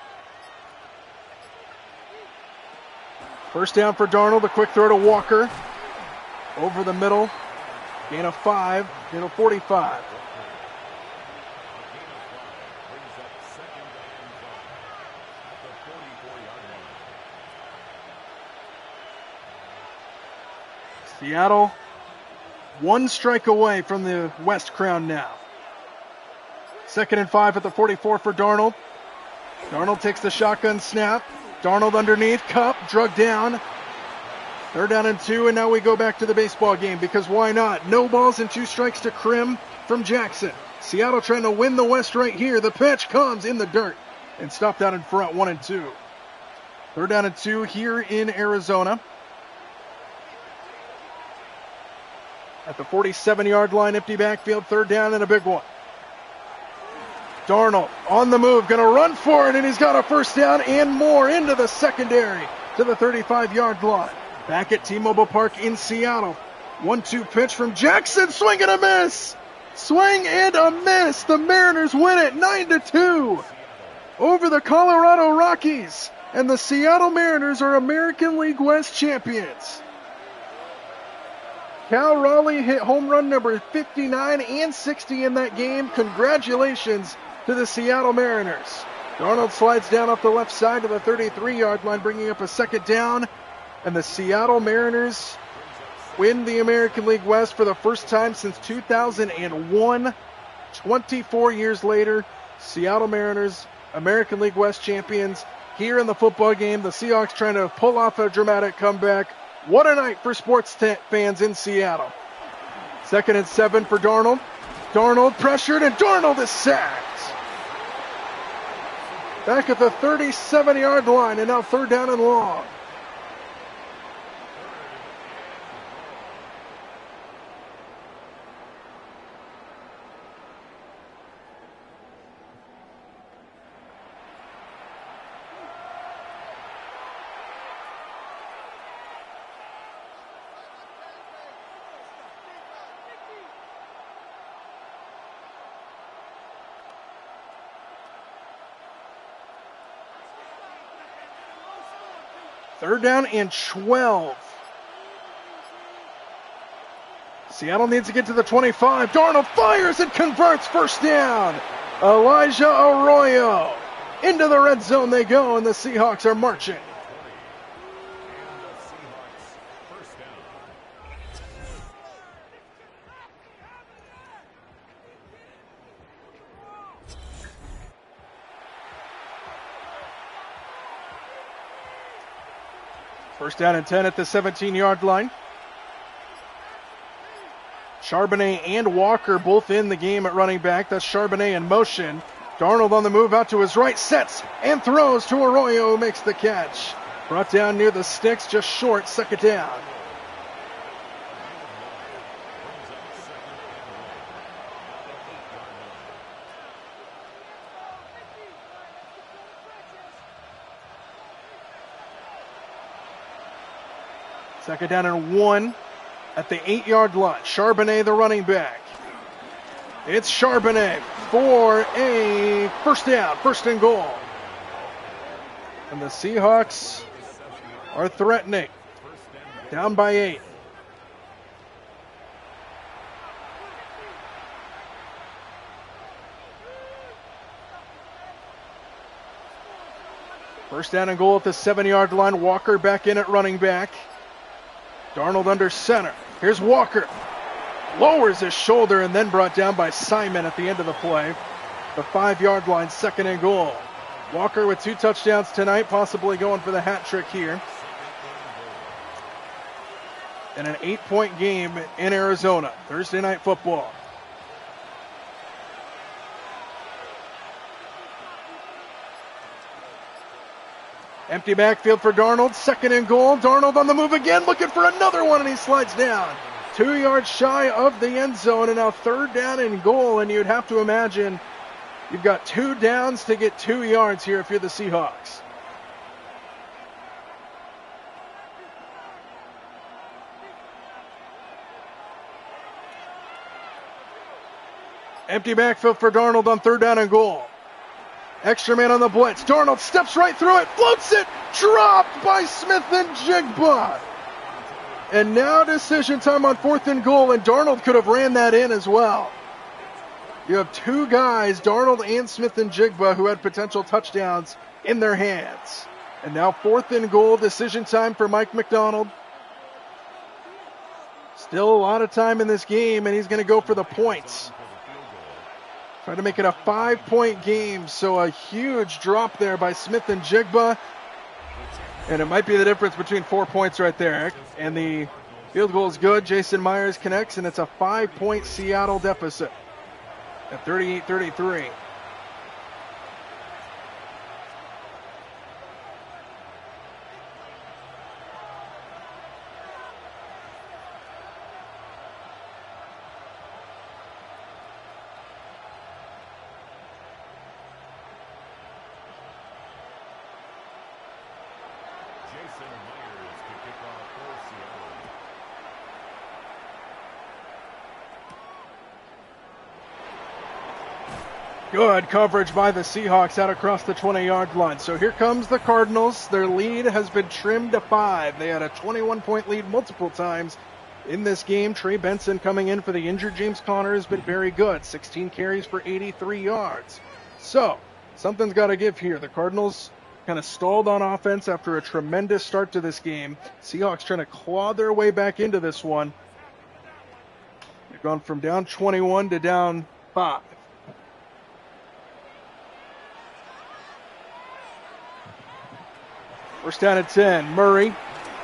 First down for Darnold, a quick throw to Walker. Over the middle, gain of 5, gain of 45. Seattle, 1 strike away from the West crown now. 2nd and 5 at the 44 for Darnold. Darnold takes the shotgun snap. Darnold underneath, Cup, drug down. 3rd down and 2, and now we go back to the baseball game, because why not? No balls and 2 strikes to Krim from Jackson. Seattle trying to win the West right here. The pitch comes in the dirt and stopped out in front, 1 and 2. 3rd down and 2 here in Arizona. At the 47-yard line, empty backfield, 3rd down and a big one. Darnold on the move, going to run for it, and he's got a first down and more into the secondary to the 35-yard line. Back at T-Mobile Park in Seattle. 1-2 pitch from Jackson, swing and a miss. Swing and a miss. The Mariners win it 9-2 over the Colorado Rockies, and the Seattle Mariners are American League West champions. Cal Raleigh hit home run number 59 and 60 in that game. Congratulations to the Seattle Mariners. Darnold slides down off the left side to the 33-yard line, bringing up a 2nd down. And the Seattle Mariners win the American League West for the first time since 2001. 24 years later, Seattle Mariners, American League West champions here in the football game. The Seahawks trying to pull off a dramatic comeback. What a night for sports fans in Seattle. 2nd and 7 for Darnold. Darnold pressured, and Darnold is sacked. Back at the 37-yard line, and now 3rd down and long. Third down and 12. Seattle needs to get to the 25. Darnold fires and converts, first down. Elijah Arroyo. Into the red zone they go, and the Seahawks are marching. First down and 10 at the 17-yard line. Charbonnet and Walker both in the game at running back. That's Charbonnet in motion. Darnold on the move out to his right, sets and throws to Arroyo, who makes the catch. Brought down near the sticks, just short, 2nd down. Second down and 1 at the 8-yard line. Charbonnet, the running back. It's Charbonnet for a first down, 1st and goal. And the Seahawks are threatening. Down by 8. First down and goal at the 7-yard line. Walker back in at running back. Darnold under center. Here's Walker. Lowers his shoulder and then brought down by Simon at the end of the play. The 5-yard line, 2nd and goal. Walker with 2 touchdowns tonight, possibly going for the hat trick here. And an 8-point game in Arizona. Thursday Night Football. Empty backfield for Darnold. 2nd and goal. Darnold on the move again, looking for another one, and he slides down. 2 yards shy of the end zone, and now 3rd down and goal, and you'd have to imagine you've got 2 downs to get 2 yards here if you're the Seahawks. Empty backfield for Darnold on 3rd down and goal. Extra man on the blitz. Darnold steps right through it, floats it, dropped by Smith and Jigba. And now decision time on 4th and goal, and Darnold could have ran that in as well. You have 2 guys, Darnold and Smith and Jigba, who had potential touchdowns in their hands. And now 4th and goal, decision time for Mike McDonald. Still a lot of time in this game, and he's going to go for the points. Trying to make it a 5-point game, so a huge drop there by Smith and Jigba. And it might be the difference between 4 points right there. And the field goal is good. Jason Myers connects, and it's a 5-point Seattle deficit at 38-33. Good coverage by the Seahawks out across the 20-yard line. So here comes the Cardinals. Their lead has been trimmed to 5. They had a 21-point lead multiple times in this game. Trey Benson coming in for the injured James Conner has been very good. 16 carries for 83 yards. So something's got to give here. The Cardinals kind of stalled on offense after a tremendous start to this game. Seahawks trying to claw their way back into this one. They've gone from down 21 to down 5. First down at 10. Murray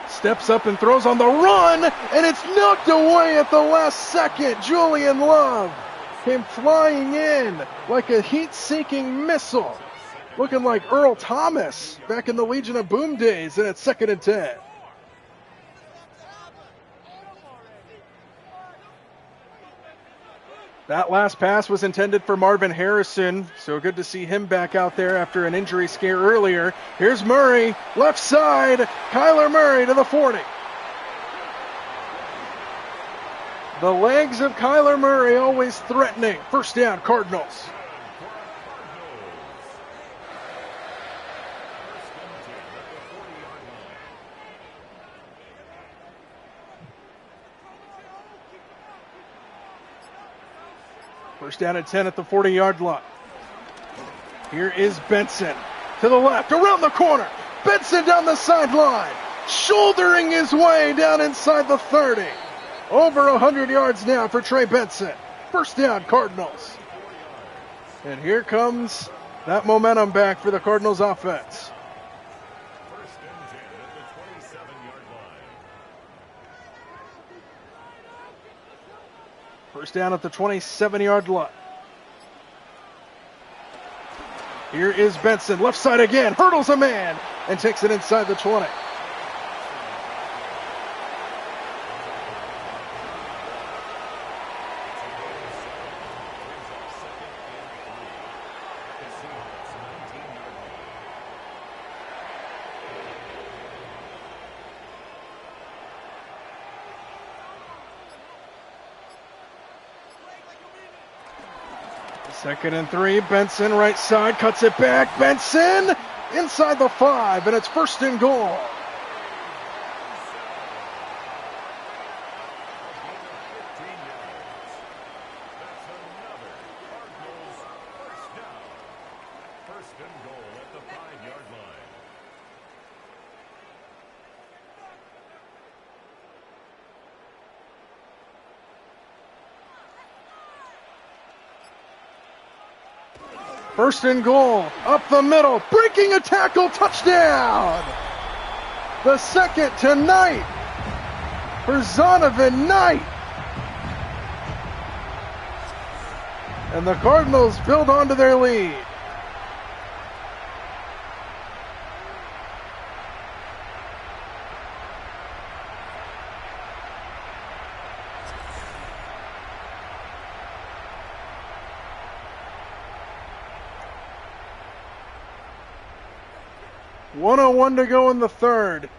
steps up and throws on the run, and it's knocked away at the last second. Julian Love came flying in like a heat-seeking missile, looking like Earl Thomas back in the Legion of Boom days, and it's 2nd and 10. That last pass was intended for Marvin Harrison, so good to see him back out there after an injury scare earlier. Here's Murray, left side, Kyler Murray to the 40. The legs of Kyler Murray always threatening. First down, Cardinals. First down at 10 at the 40-yard line. Here is Benson to the left, around the corner. Benson down the sideline, shouldering his way down inside the 30. Over 100 yards now for Trey Benson. First down, Cardinals. And here comes that momentum back for the Cardinals offense. First down at the 27-yard line. Here is Benson, left side again, hurdles a man, and takes it inside the 20. Second and 3, Benson right side, cuts it back, Benson inside the 5, and it's first and goal. First and goal, up the middle, breaking a tackle, touchdown! The second tonight for Zonovan Knight. And the Cardinals build onto their lead. .101 to go in the third.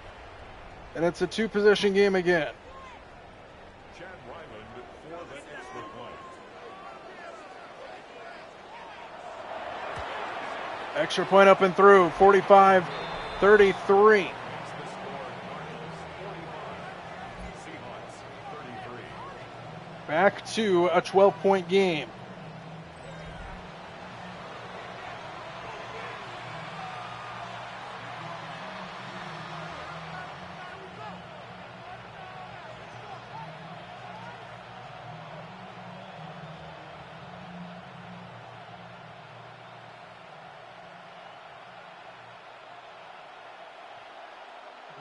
And it's a two-possession game again. Chad Ryland for the extra point. Extra point up and through, 45-33. Makes the score Cardinals 45, Seahawks 33. Back to a 12-point game.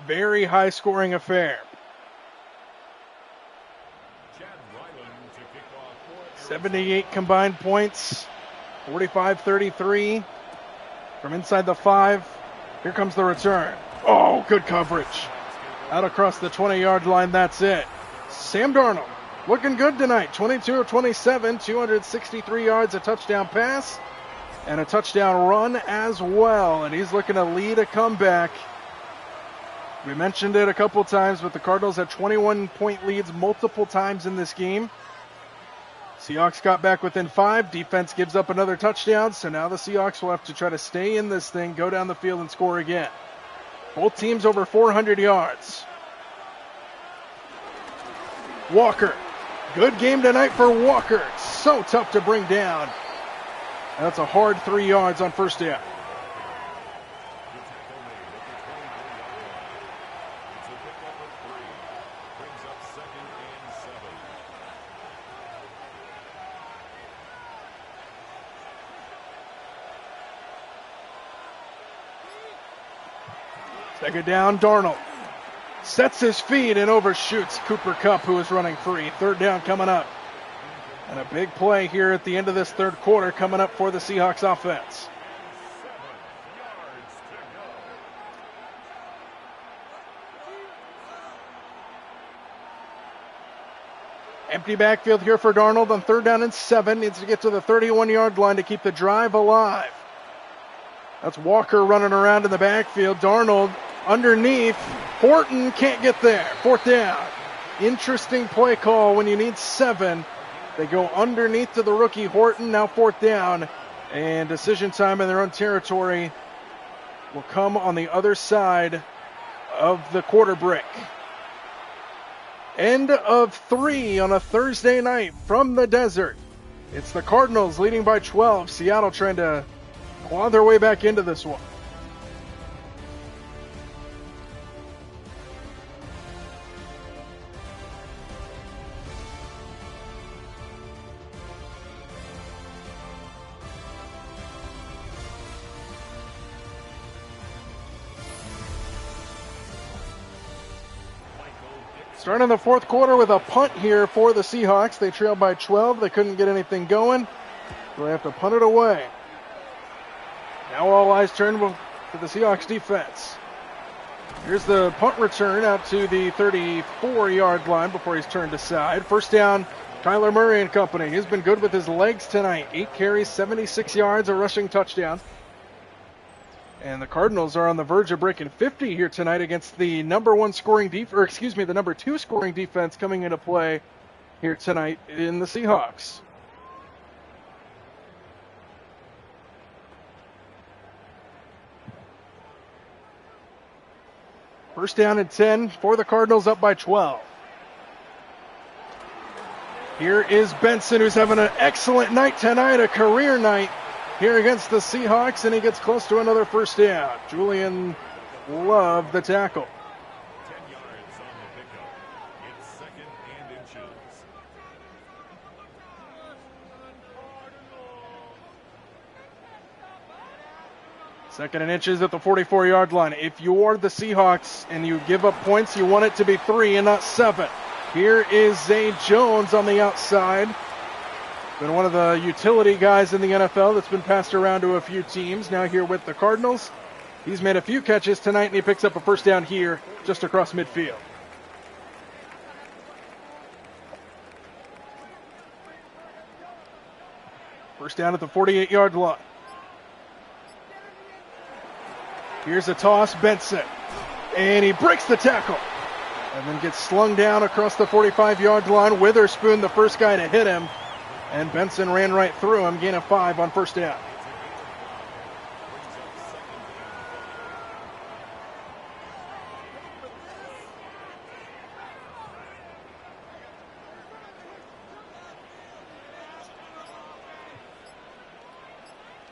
Very high-scoring affair. Chad Ryland to kick off for 78 combined points, 45-33 from inside the 5. Here comes the return. Oh, good coverage. Out across the 20-yard line, that's it. Sam Darnold looking good tonight. 22 of 27, 263 yards, a touchdown pass, and a touchdown run as well. And he's looking to lead a comeback. We mentioned it a couple times, but the Cardinals had 21-point leads multiple times in this game. Seahawks got back within 5. Defense gives up another touchdown, so now the Seahawks will have to try to stay in this thing, go down the field, and score again. Both teams over 400 yards. Walker. Good game tonight for Walker. So tough to bring down. That's a hard 3 yards on first down. Second down, Darnold sets his feet and overshoots Cooper Kupp, who is running free. Third down coming up. And a big play here at the end of this third quarter coming up for the Seahawks offense. Empty backfield here for Darnold on third down and 7. Needs to get to the 31-yard line to keep the drive alive. That's Walker running around in the backfield. Darnold underneath. Horton can't get there. Fourth down. Interesting play call when you need 7. They go underneath to the rookie Horton. Now fourth down. And decision time in their own territory will come on the other side of the quarter break. End of 3 on a Thursday night from the desert. It's the Cardinals leading by 12. Seattle trying to claw their way back into this one. Starting the fourth quarter with a punt here for the Seahawks. They trailed by 12. They couldn't get anything going, so they have to punt it away. Now all eyes turn to the Seahawks defense. Here's the punt return out to the 34-yard line before he's turned aside. First down, Kyler Murray and company. He's been good with his legs tonight. 8 carries, 76 yards, a rushing touchdown. And the Cardinals are on the verge of breaking 50 here tonight against the number 2 scoring defense coming into play here tonight in the Seahawks. First down and 10 for the Cardinals, up by 12. Here is Benson, who's having an excellent night tonight, a career night here against the Seahawks, and he gets close to another first down. Julian Love, the tackle. 10 yards on the pickup. It's second and inches. 2nd and inches at the 44-yard line. If you are the Seahawks and you give up points, you want it to be 3 and not 7. Here is Zay Jones on the outside. Been one of the utility guys in the NFL that's been passed around to a few teams. Now here with the Cardinals. He's made a few catches tonight, and he picks up a first down here just across midfield. First down at the 48-yard line. Here's a toss, Benson. And he breaks the tackle. And then gets slung down across the 45-yard line. Witherspoon, the first guy to hit him. And Benson ran right through him. Gain of 5 on first down.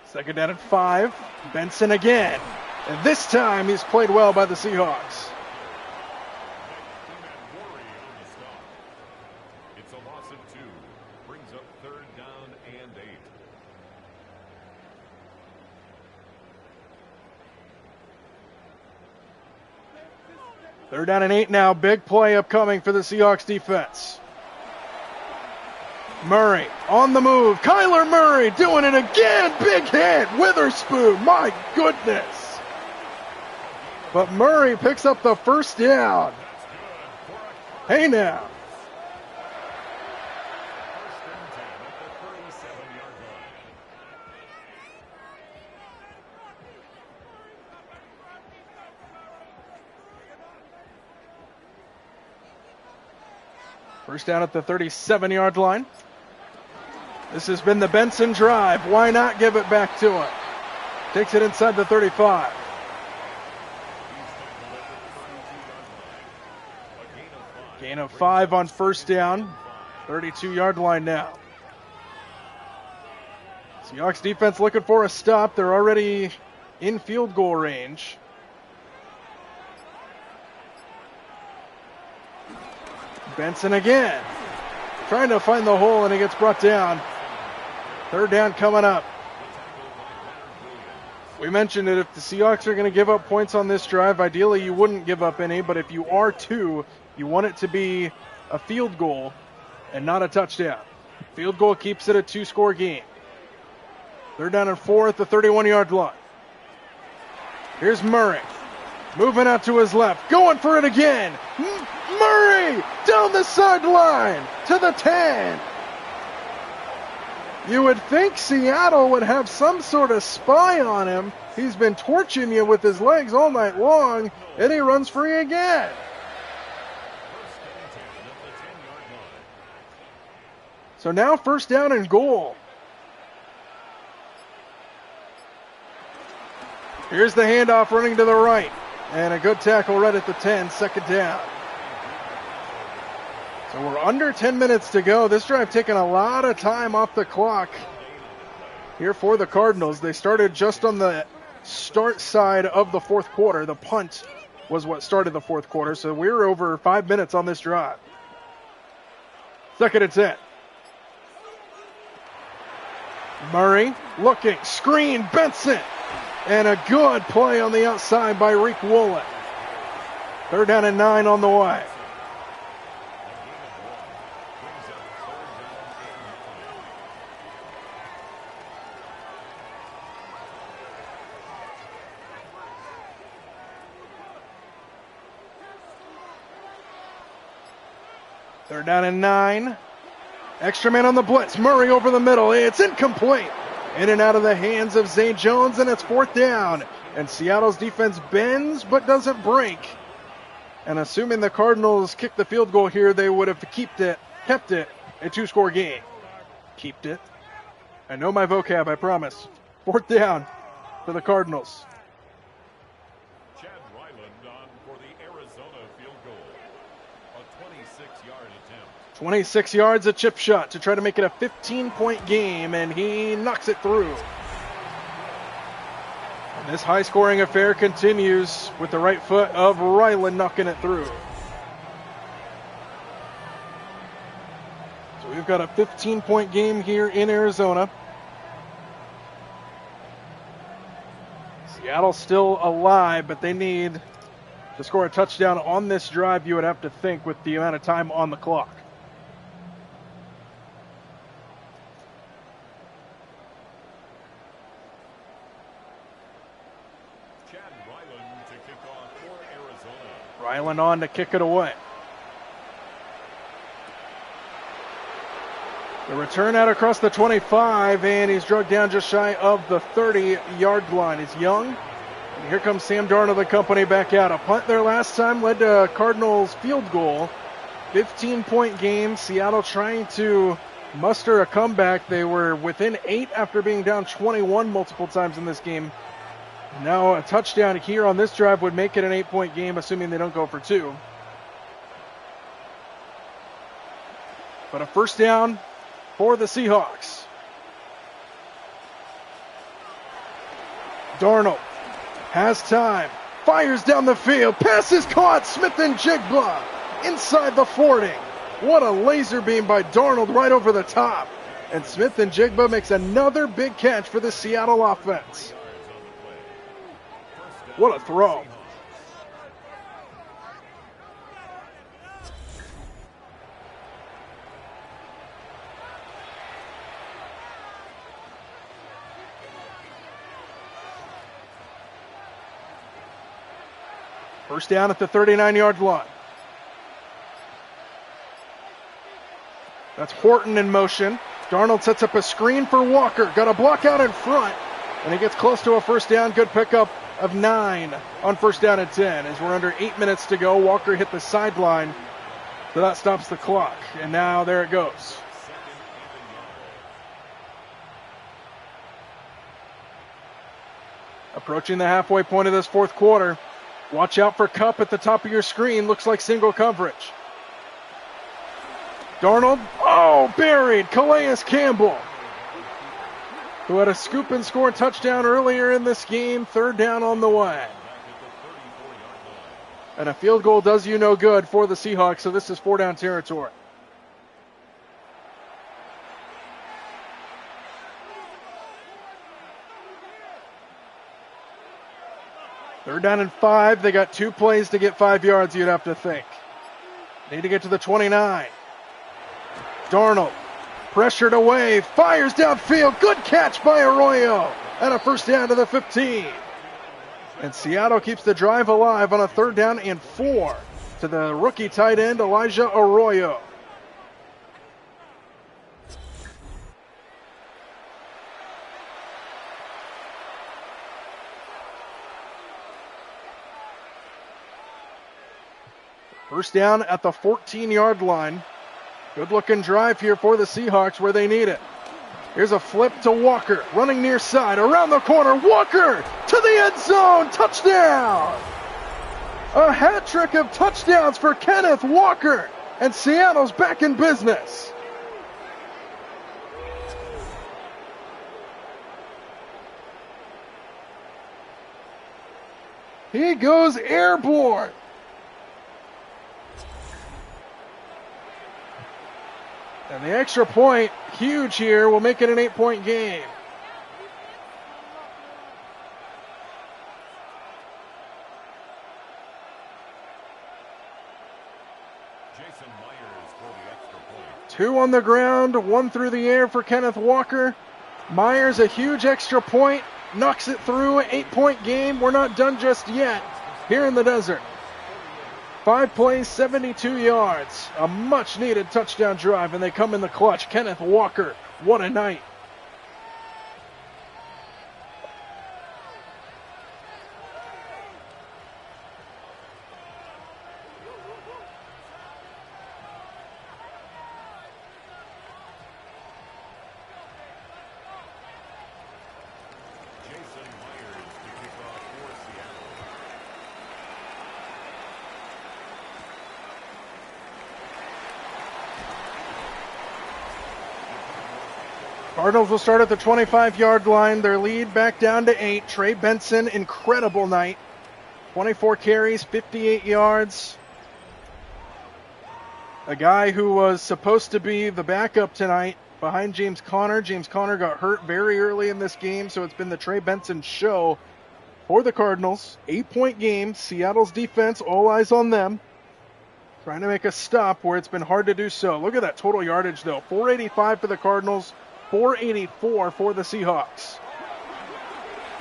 Second down at 5. Benson again. And this time he's played well by the Seahawks. It's a loss of 2. Brings up 3rd down and 8. Third down and 8 now. Big play upcoming for the Seahawks defense. Murray on the move. Kyler Murray doing it again. Big hit. Witherspoon. My goodness. But Murray picks up the first down. Hey now. First down at the 37-yard line. This has been the Benson drive. Why not give it back to him? Takes it inside the 35. Gain of 5 on first down. 32-yard line now. Seahawks defense looking for a stop. They're already in field goal range. Benson again. Trying to find the hole, and he gets brought down. Third down coming up. We mentioned it. If the Seahawks are going to give up points on this drive, ideally you wouldn't give up any, but if you are to, you want it to be a field goal and not a touchdown. Field goal keeps it a 2-score game. Third down and 4 at the 31-yard line. Here's Murray. Moving out to his left. Going for it again. Murray down the sideline to the 10. You would think Seattle would have some sort of spy on him. He's been torching you with his legs all night long, and he runs free again. So now first down and goal. Here's the handoff running to the right. And a good tackle right at the 10, second down. So we're under 10 minutes to go. This drive taking a lot of time off the clock here for the Cardinals. They started just on the start side of the fourth quarter. The punt was what started the fourth quarter. So we're over 5 minutes on this drive. Second and 10. Murray looking, screen, Benson. And a good play on the outside by Reek Woolen. Third down and 9 on the way. Third down and 9. Extra man on the blitz. Murray over the middle. It's incomplete. In and out of the hands of Zay Jones, and it's fourth down. And Seattle's defense bends but doesn't break. And assuming the Cardinals kick the field goal here, they would have kept it a 2-score game. Kept it. I know my vocab, I promise. Fourth down for the Cardinals. Chad Ryland on for the Arizona field goal. A 26-yard attempt. 26 yards, a chip shot to try to make it a 15-point game, and he knocks it through. And this high-scoring affair continues with the right foot of Ryland knocking it through. So we've got a 15-point game here in Arizona. Seattle's still alive, but they need to score a touchdown on this drive, you would have to think, with the amount of time on the clock. Chad Ryland to kick off for Arizona. Ryland on to kick it away. The return out across the 25, and he's drugged down just shy of the 30-yard line. He's young. And here comes Sam Darnold and company back out. A punt there last time led to a Cardinals field goal. 15-point game. Seattle trying to muster a comeback. They were within 8 after being down 21 multiple times in this game. Now a touchdown here on this drive would make it an 8-point game, assuming they don't go for 2. But a first down for the Seahawks. Darnold has time, fires down the field, pass is caught, Smith and Jigba inside the 40. What a laser beam by Darnold right over the top. And Smith and Jigba makes another big catch for the Seattle offense. What a throw. First down at the 39-yard line. That's Horton in motion. Darnold sets up a screen for Walker. Got a block out in front, and he gets close to a first down. Good pickup of 9 on first down and 10. As we're under 8 minutes to go, Walker hit the sideline, so that stops the clock. And now there it goes. Approaching the halfway point of this fourth quarter. Watch out for Kupp at the top of your screen. Looks like single coverage. Darnold, buried. Calais Campbell, who had a scoop and score touchdown earlier in this game. Third down on the way. And a field goal does you no good for the Seahawks, so this is 4-down territory. Third down and 5. They got 2 plays to get 5 yards, you'd have to think. Need to get to the 29. Darnold, pressured away, fires downfield. Good catch by Arroyo. And a first down to the 15. And Seattle keeps the drive alive on a 3rd down and 4 to the rookie tight end, Elijah Arroyo. First down at the 14-yard line. Good looking drive here for the Seahawks where they need it. Here's a flip to Walker, running near side, around the corner. Walker to the end zone, touchdown! A hat trick of touchdowns for Kenneth Walker, and Seattle's back in business. He goes airborne. And the extra point, huge here, will make it an 8-point game. Jason Myers for the extra point. 2 on the ground, 1 through the air for Kenneth Walker. Myers, a huge extra point, knocks it through, 8-point game. We're not done just yet here in the desert. 5 plays, 72 yards. A much-needed touchdown drive, and they come in the clutch. Kenneth Walker, what a night. Jason Myers to kick off for Seattle. Cardinals will start at the 25-yard line. Their lead back down to 8. Trey Benson, incredible night. 24 carries, 58 yards. A guy who was supposed to be the backup tonight behind James Conner. James Conner got hurt very early in this game, so it's been the Trey Benson show. for the Cardinals. 8-point game. Seattle's defense, all eyes on them. Trying to make a stop where it's been hard to do so. Look at that total yardage, though. 485 for the Cardinals, 484 for the Seahawks.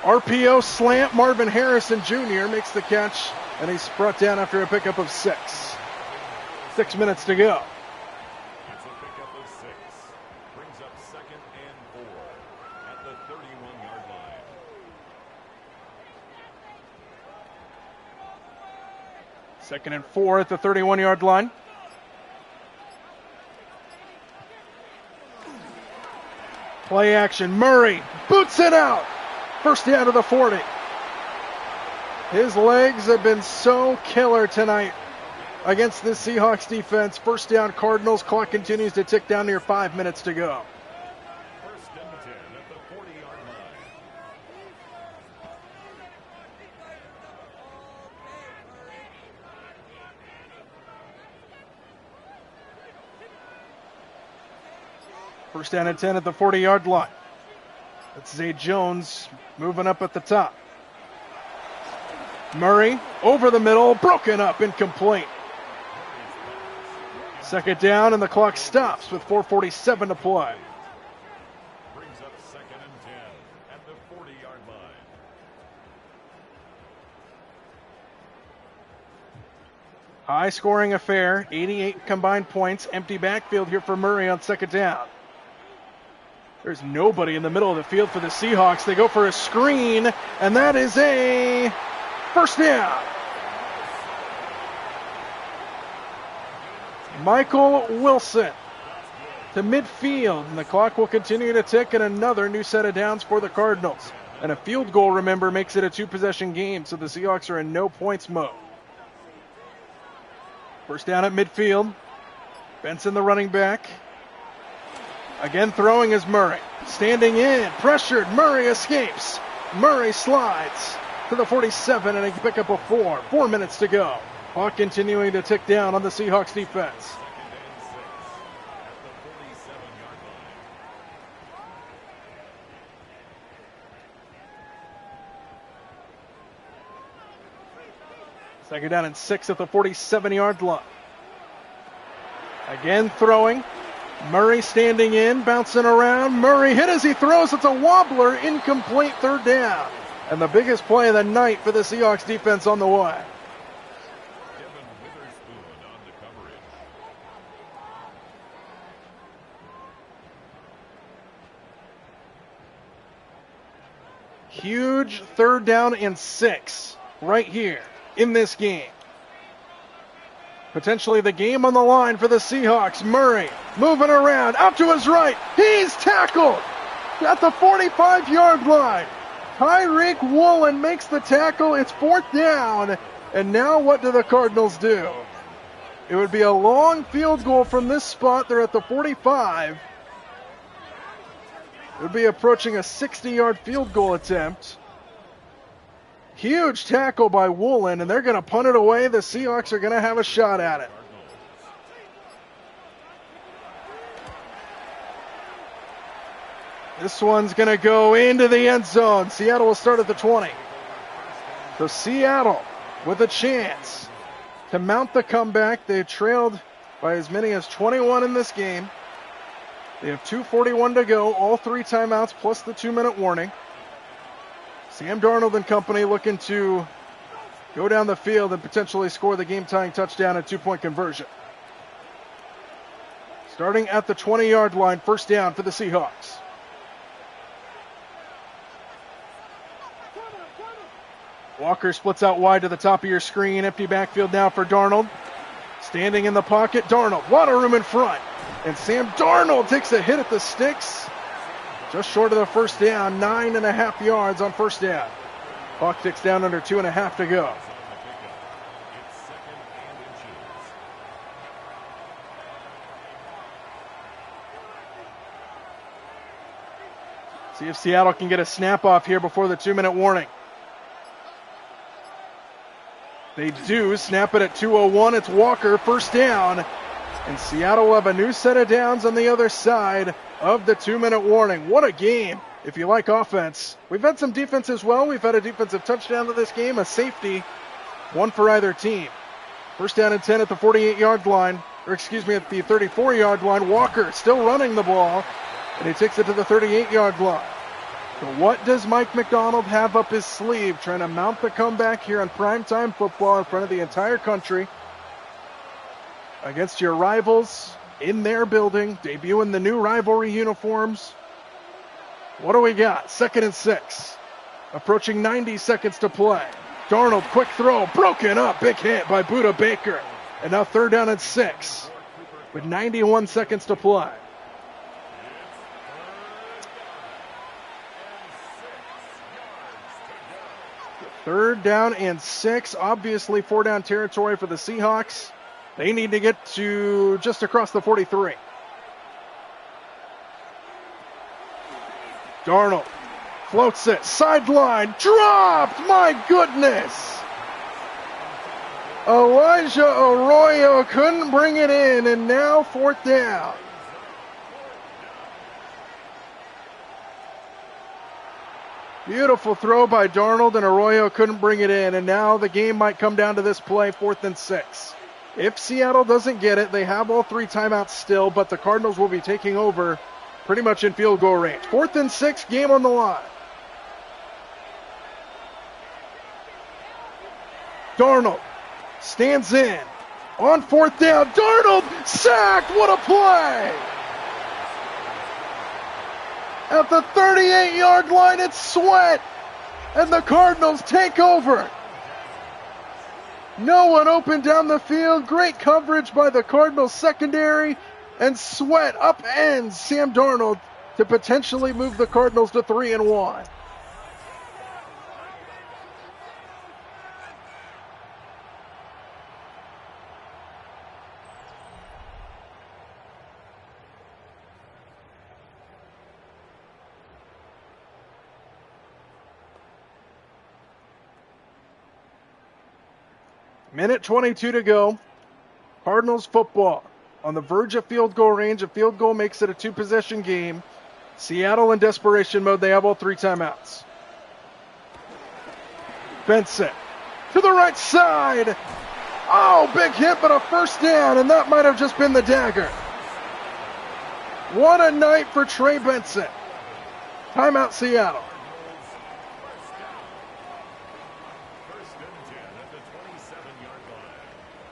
RPO slant. Marvin Harrison Jr. makes the catch, and he's brought down after a pickup of 6. 6 minutes to go. It's a pickup of 6. Brings up 2nd and 4 at the 31-yard line. Second and 4 at the 31-yard line. Play action. Murray boots it out. First down to the 40. His legs have been so killer tonight against this Seahawks defense. First down, Cardinals. Clock continues to tick down near 5 minutes to go. First and 10 at the 40-yard line. First down and 10 at the 40-yard line. That's Zay Jones moving up at the top. Murray over the middle, broken up, incomplete. Second down, and the clock stops with 4:47 to play. Brings up 2nd and 10 at the 40-yard line. High-scoring affair, 88 combined points. Empty backfield here for Murray on second down. There's nobody in the middle of the field for the Seahawks. They go for a screen, and that is a first down. Michael Wilson to midfield, and the clock will continue to tick, and another new set of downs for the Cardinals. And a field goal, remember, makes it a 2-possession game, so the Seahawks are in no points mode. First down at midfield. Benson, the running back. Again throwing is Murray. Standing in, pressured, Murray escapes. Murray slides to the 47 and a pickup of 4. 4 minutes to go. Clock continuing to tick down on the Seahawks defense. 2nd and 6 at the 47-yard line. Second down and 6 at the 47-yard line. Again throwing. Murray standing in, bouncing around. Murray hit as he throws. It's a wobbler, incomplete, third down. And the biggest play of the night for the Seahawks defense on the way. Devin Witherspoon on the coverage. Huge third down and 6 right here in this game. Potentially the game on the line for the Seahawks. Murray moving around, out to his right. He's tackled at the 45-yard line. Tyreek Woolen makes the tackle. It's fourth down. And now what do the Cardinals do? It would be a long field goal from this spot. They're at the 45. It would be approaching a 60-yard field goal attempt. Huge tackle by Woolen, and they're going to punt it away. The Seahawks are going to have a shot at it. This one's going to go into the end zone. Seattle will start at the 20. So Seattle with a chance to mount the comeback. They trailed by as many as 21 in this game. They have 2:41 to go, all 3 timeouts plus the 2-minute warning. Sam Darnold and company looking to go down the field and potentially score the game-tying touchdown and 2-point conversion. Starting at the 20-yard line, first down for the Seahawks. Walker splits out wide to the top of your screen. Empty backfield now for Darnold. Standing in the pocket, Darnold. A lot of room in front. And Sam Darnold takes a hit at the sticks. Just short of the first down, 9.5 yards on first down. Clock ticks down under 2.5 to go. It's 2nd and inches. See if Seattle can get a snap off here before the 2-minute warning. They do. Snap it at 2:01. It's Walker, first down. And Seattle will have a new set of downs on the other side of the 2-minute warning. What a game if you like offense, we've had some defense as well. We've had a defensive touchdown in this game, a safety, one for either team. First down and 10 at the 48-yard line, or excuse me, at the 34-yard line. Walker still running the ball, and he takes it to the 38-yard line. So what does Mike McDonald have up his sleeve, trying to mount the comeback here on primetime football in front of the entire country against your rivals in their building, debuting the new rivalry uniforms? What do we got? 2nd and 6. Approaching 90 seconds to play. Darnold, quick throw, broken up, big hit by Budda Baker. And now 3rd down and 6 with 91 seconds to play. Third down and 6, obviously 4-down territory for the Seahawks. They need to get to just across the 43. Darnold floats it, sideline, dropped, my goodness. Elijah Arroyo couldn't bring it in, and now 4th down. Beautiful throw by Darnold, and Arroyo couldn't bring it in, and now the game might come down to this play, 4th and 6. If Seattle doesn't get it, they have all 3 timeouts still, but the Cardinals will be taking over pretty much in field goal range. 4th and 6, game on the line. Darnold stands in on 4th down. Darnold sacked. What a play! At the 38-yard line, it's Sweat, and the Cardinals take over. No one open down the field. Great coverage by the Cardinals secondary, and Sweat upends Sam Darnold to potentially move the Cardinals to 3-1. Minute 22 to go. Cardinals football on the verge of field goal range. A field goal makes it a 2-possession game. Seattle in desperation mode. They have all 3 timeouts. Benson to the right side. Oh, big hit, but a 1st down, and that might have just been the dagger. What a night for Trey Benson. Timeout, Seattle.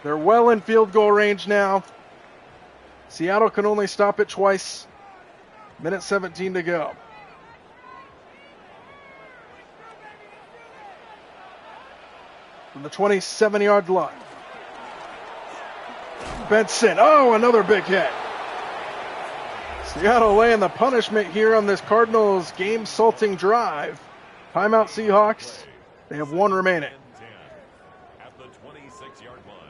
They're well in field goal range now. Seattle can only stop it twice. Minute 17 to go. From the 27-yard line. Benson. Oh, another big hit. Seattle laying the punishment here on this Cardinals game-salting drive. Timeout, Seahawks. They have 1 remaining. At the 26-yard line.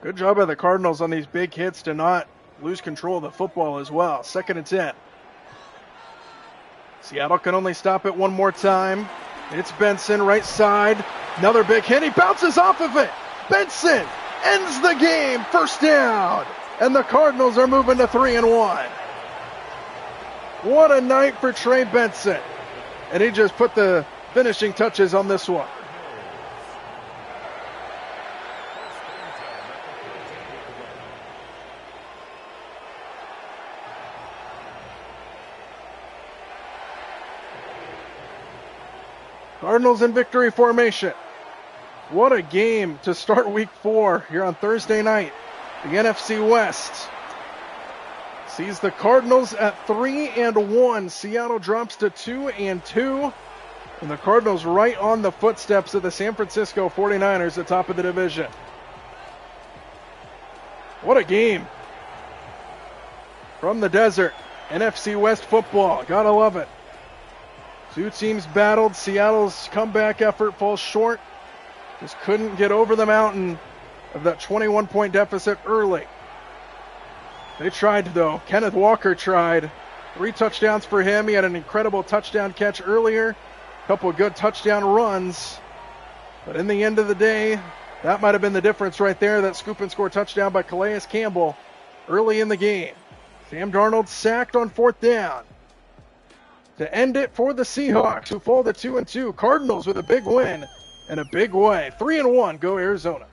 Good job by the Cardinals on these big hits to not lose control of the football as well. 2nd and 10. Seattle can only stop it one more time. It's Benson, right side. Another big hit. He bounces off of it. Benson ends the game. 1st down. And the Cardinals are moving to 3-1. What a night for Trey Benson. And he just put the finishing touches on this one. Cardinals in victory formation. What a game to start week 4 here on Thursday night. The NFC West sees the Cardinals at 3-1. Seattle drops to 2-2. And the Cardinals right on the footsteps of the San Francisco 49ers at top of the division. What a game. From the desert, NFC West football. Gotta love it. 2 teams battled. Seattle's comeback effort falls short. Just couldn't get over the mountain of that 21-point deficit early. They tried, though. Kenneth Walker tried. 3 touchdowns for him. He had an incredible touchdown catch earlier. A couple of good touchdown runs. But in the end of the day, That might have been the difference right there. That scoop and score touchdown by Calais Campbell early in the game. Sam Darnold sacked on 4th down to end it for the Seahawks, who fall to 2-2. Cardinals with a big win and a big way. 3-1, go Arizona.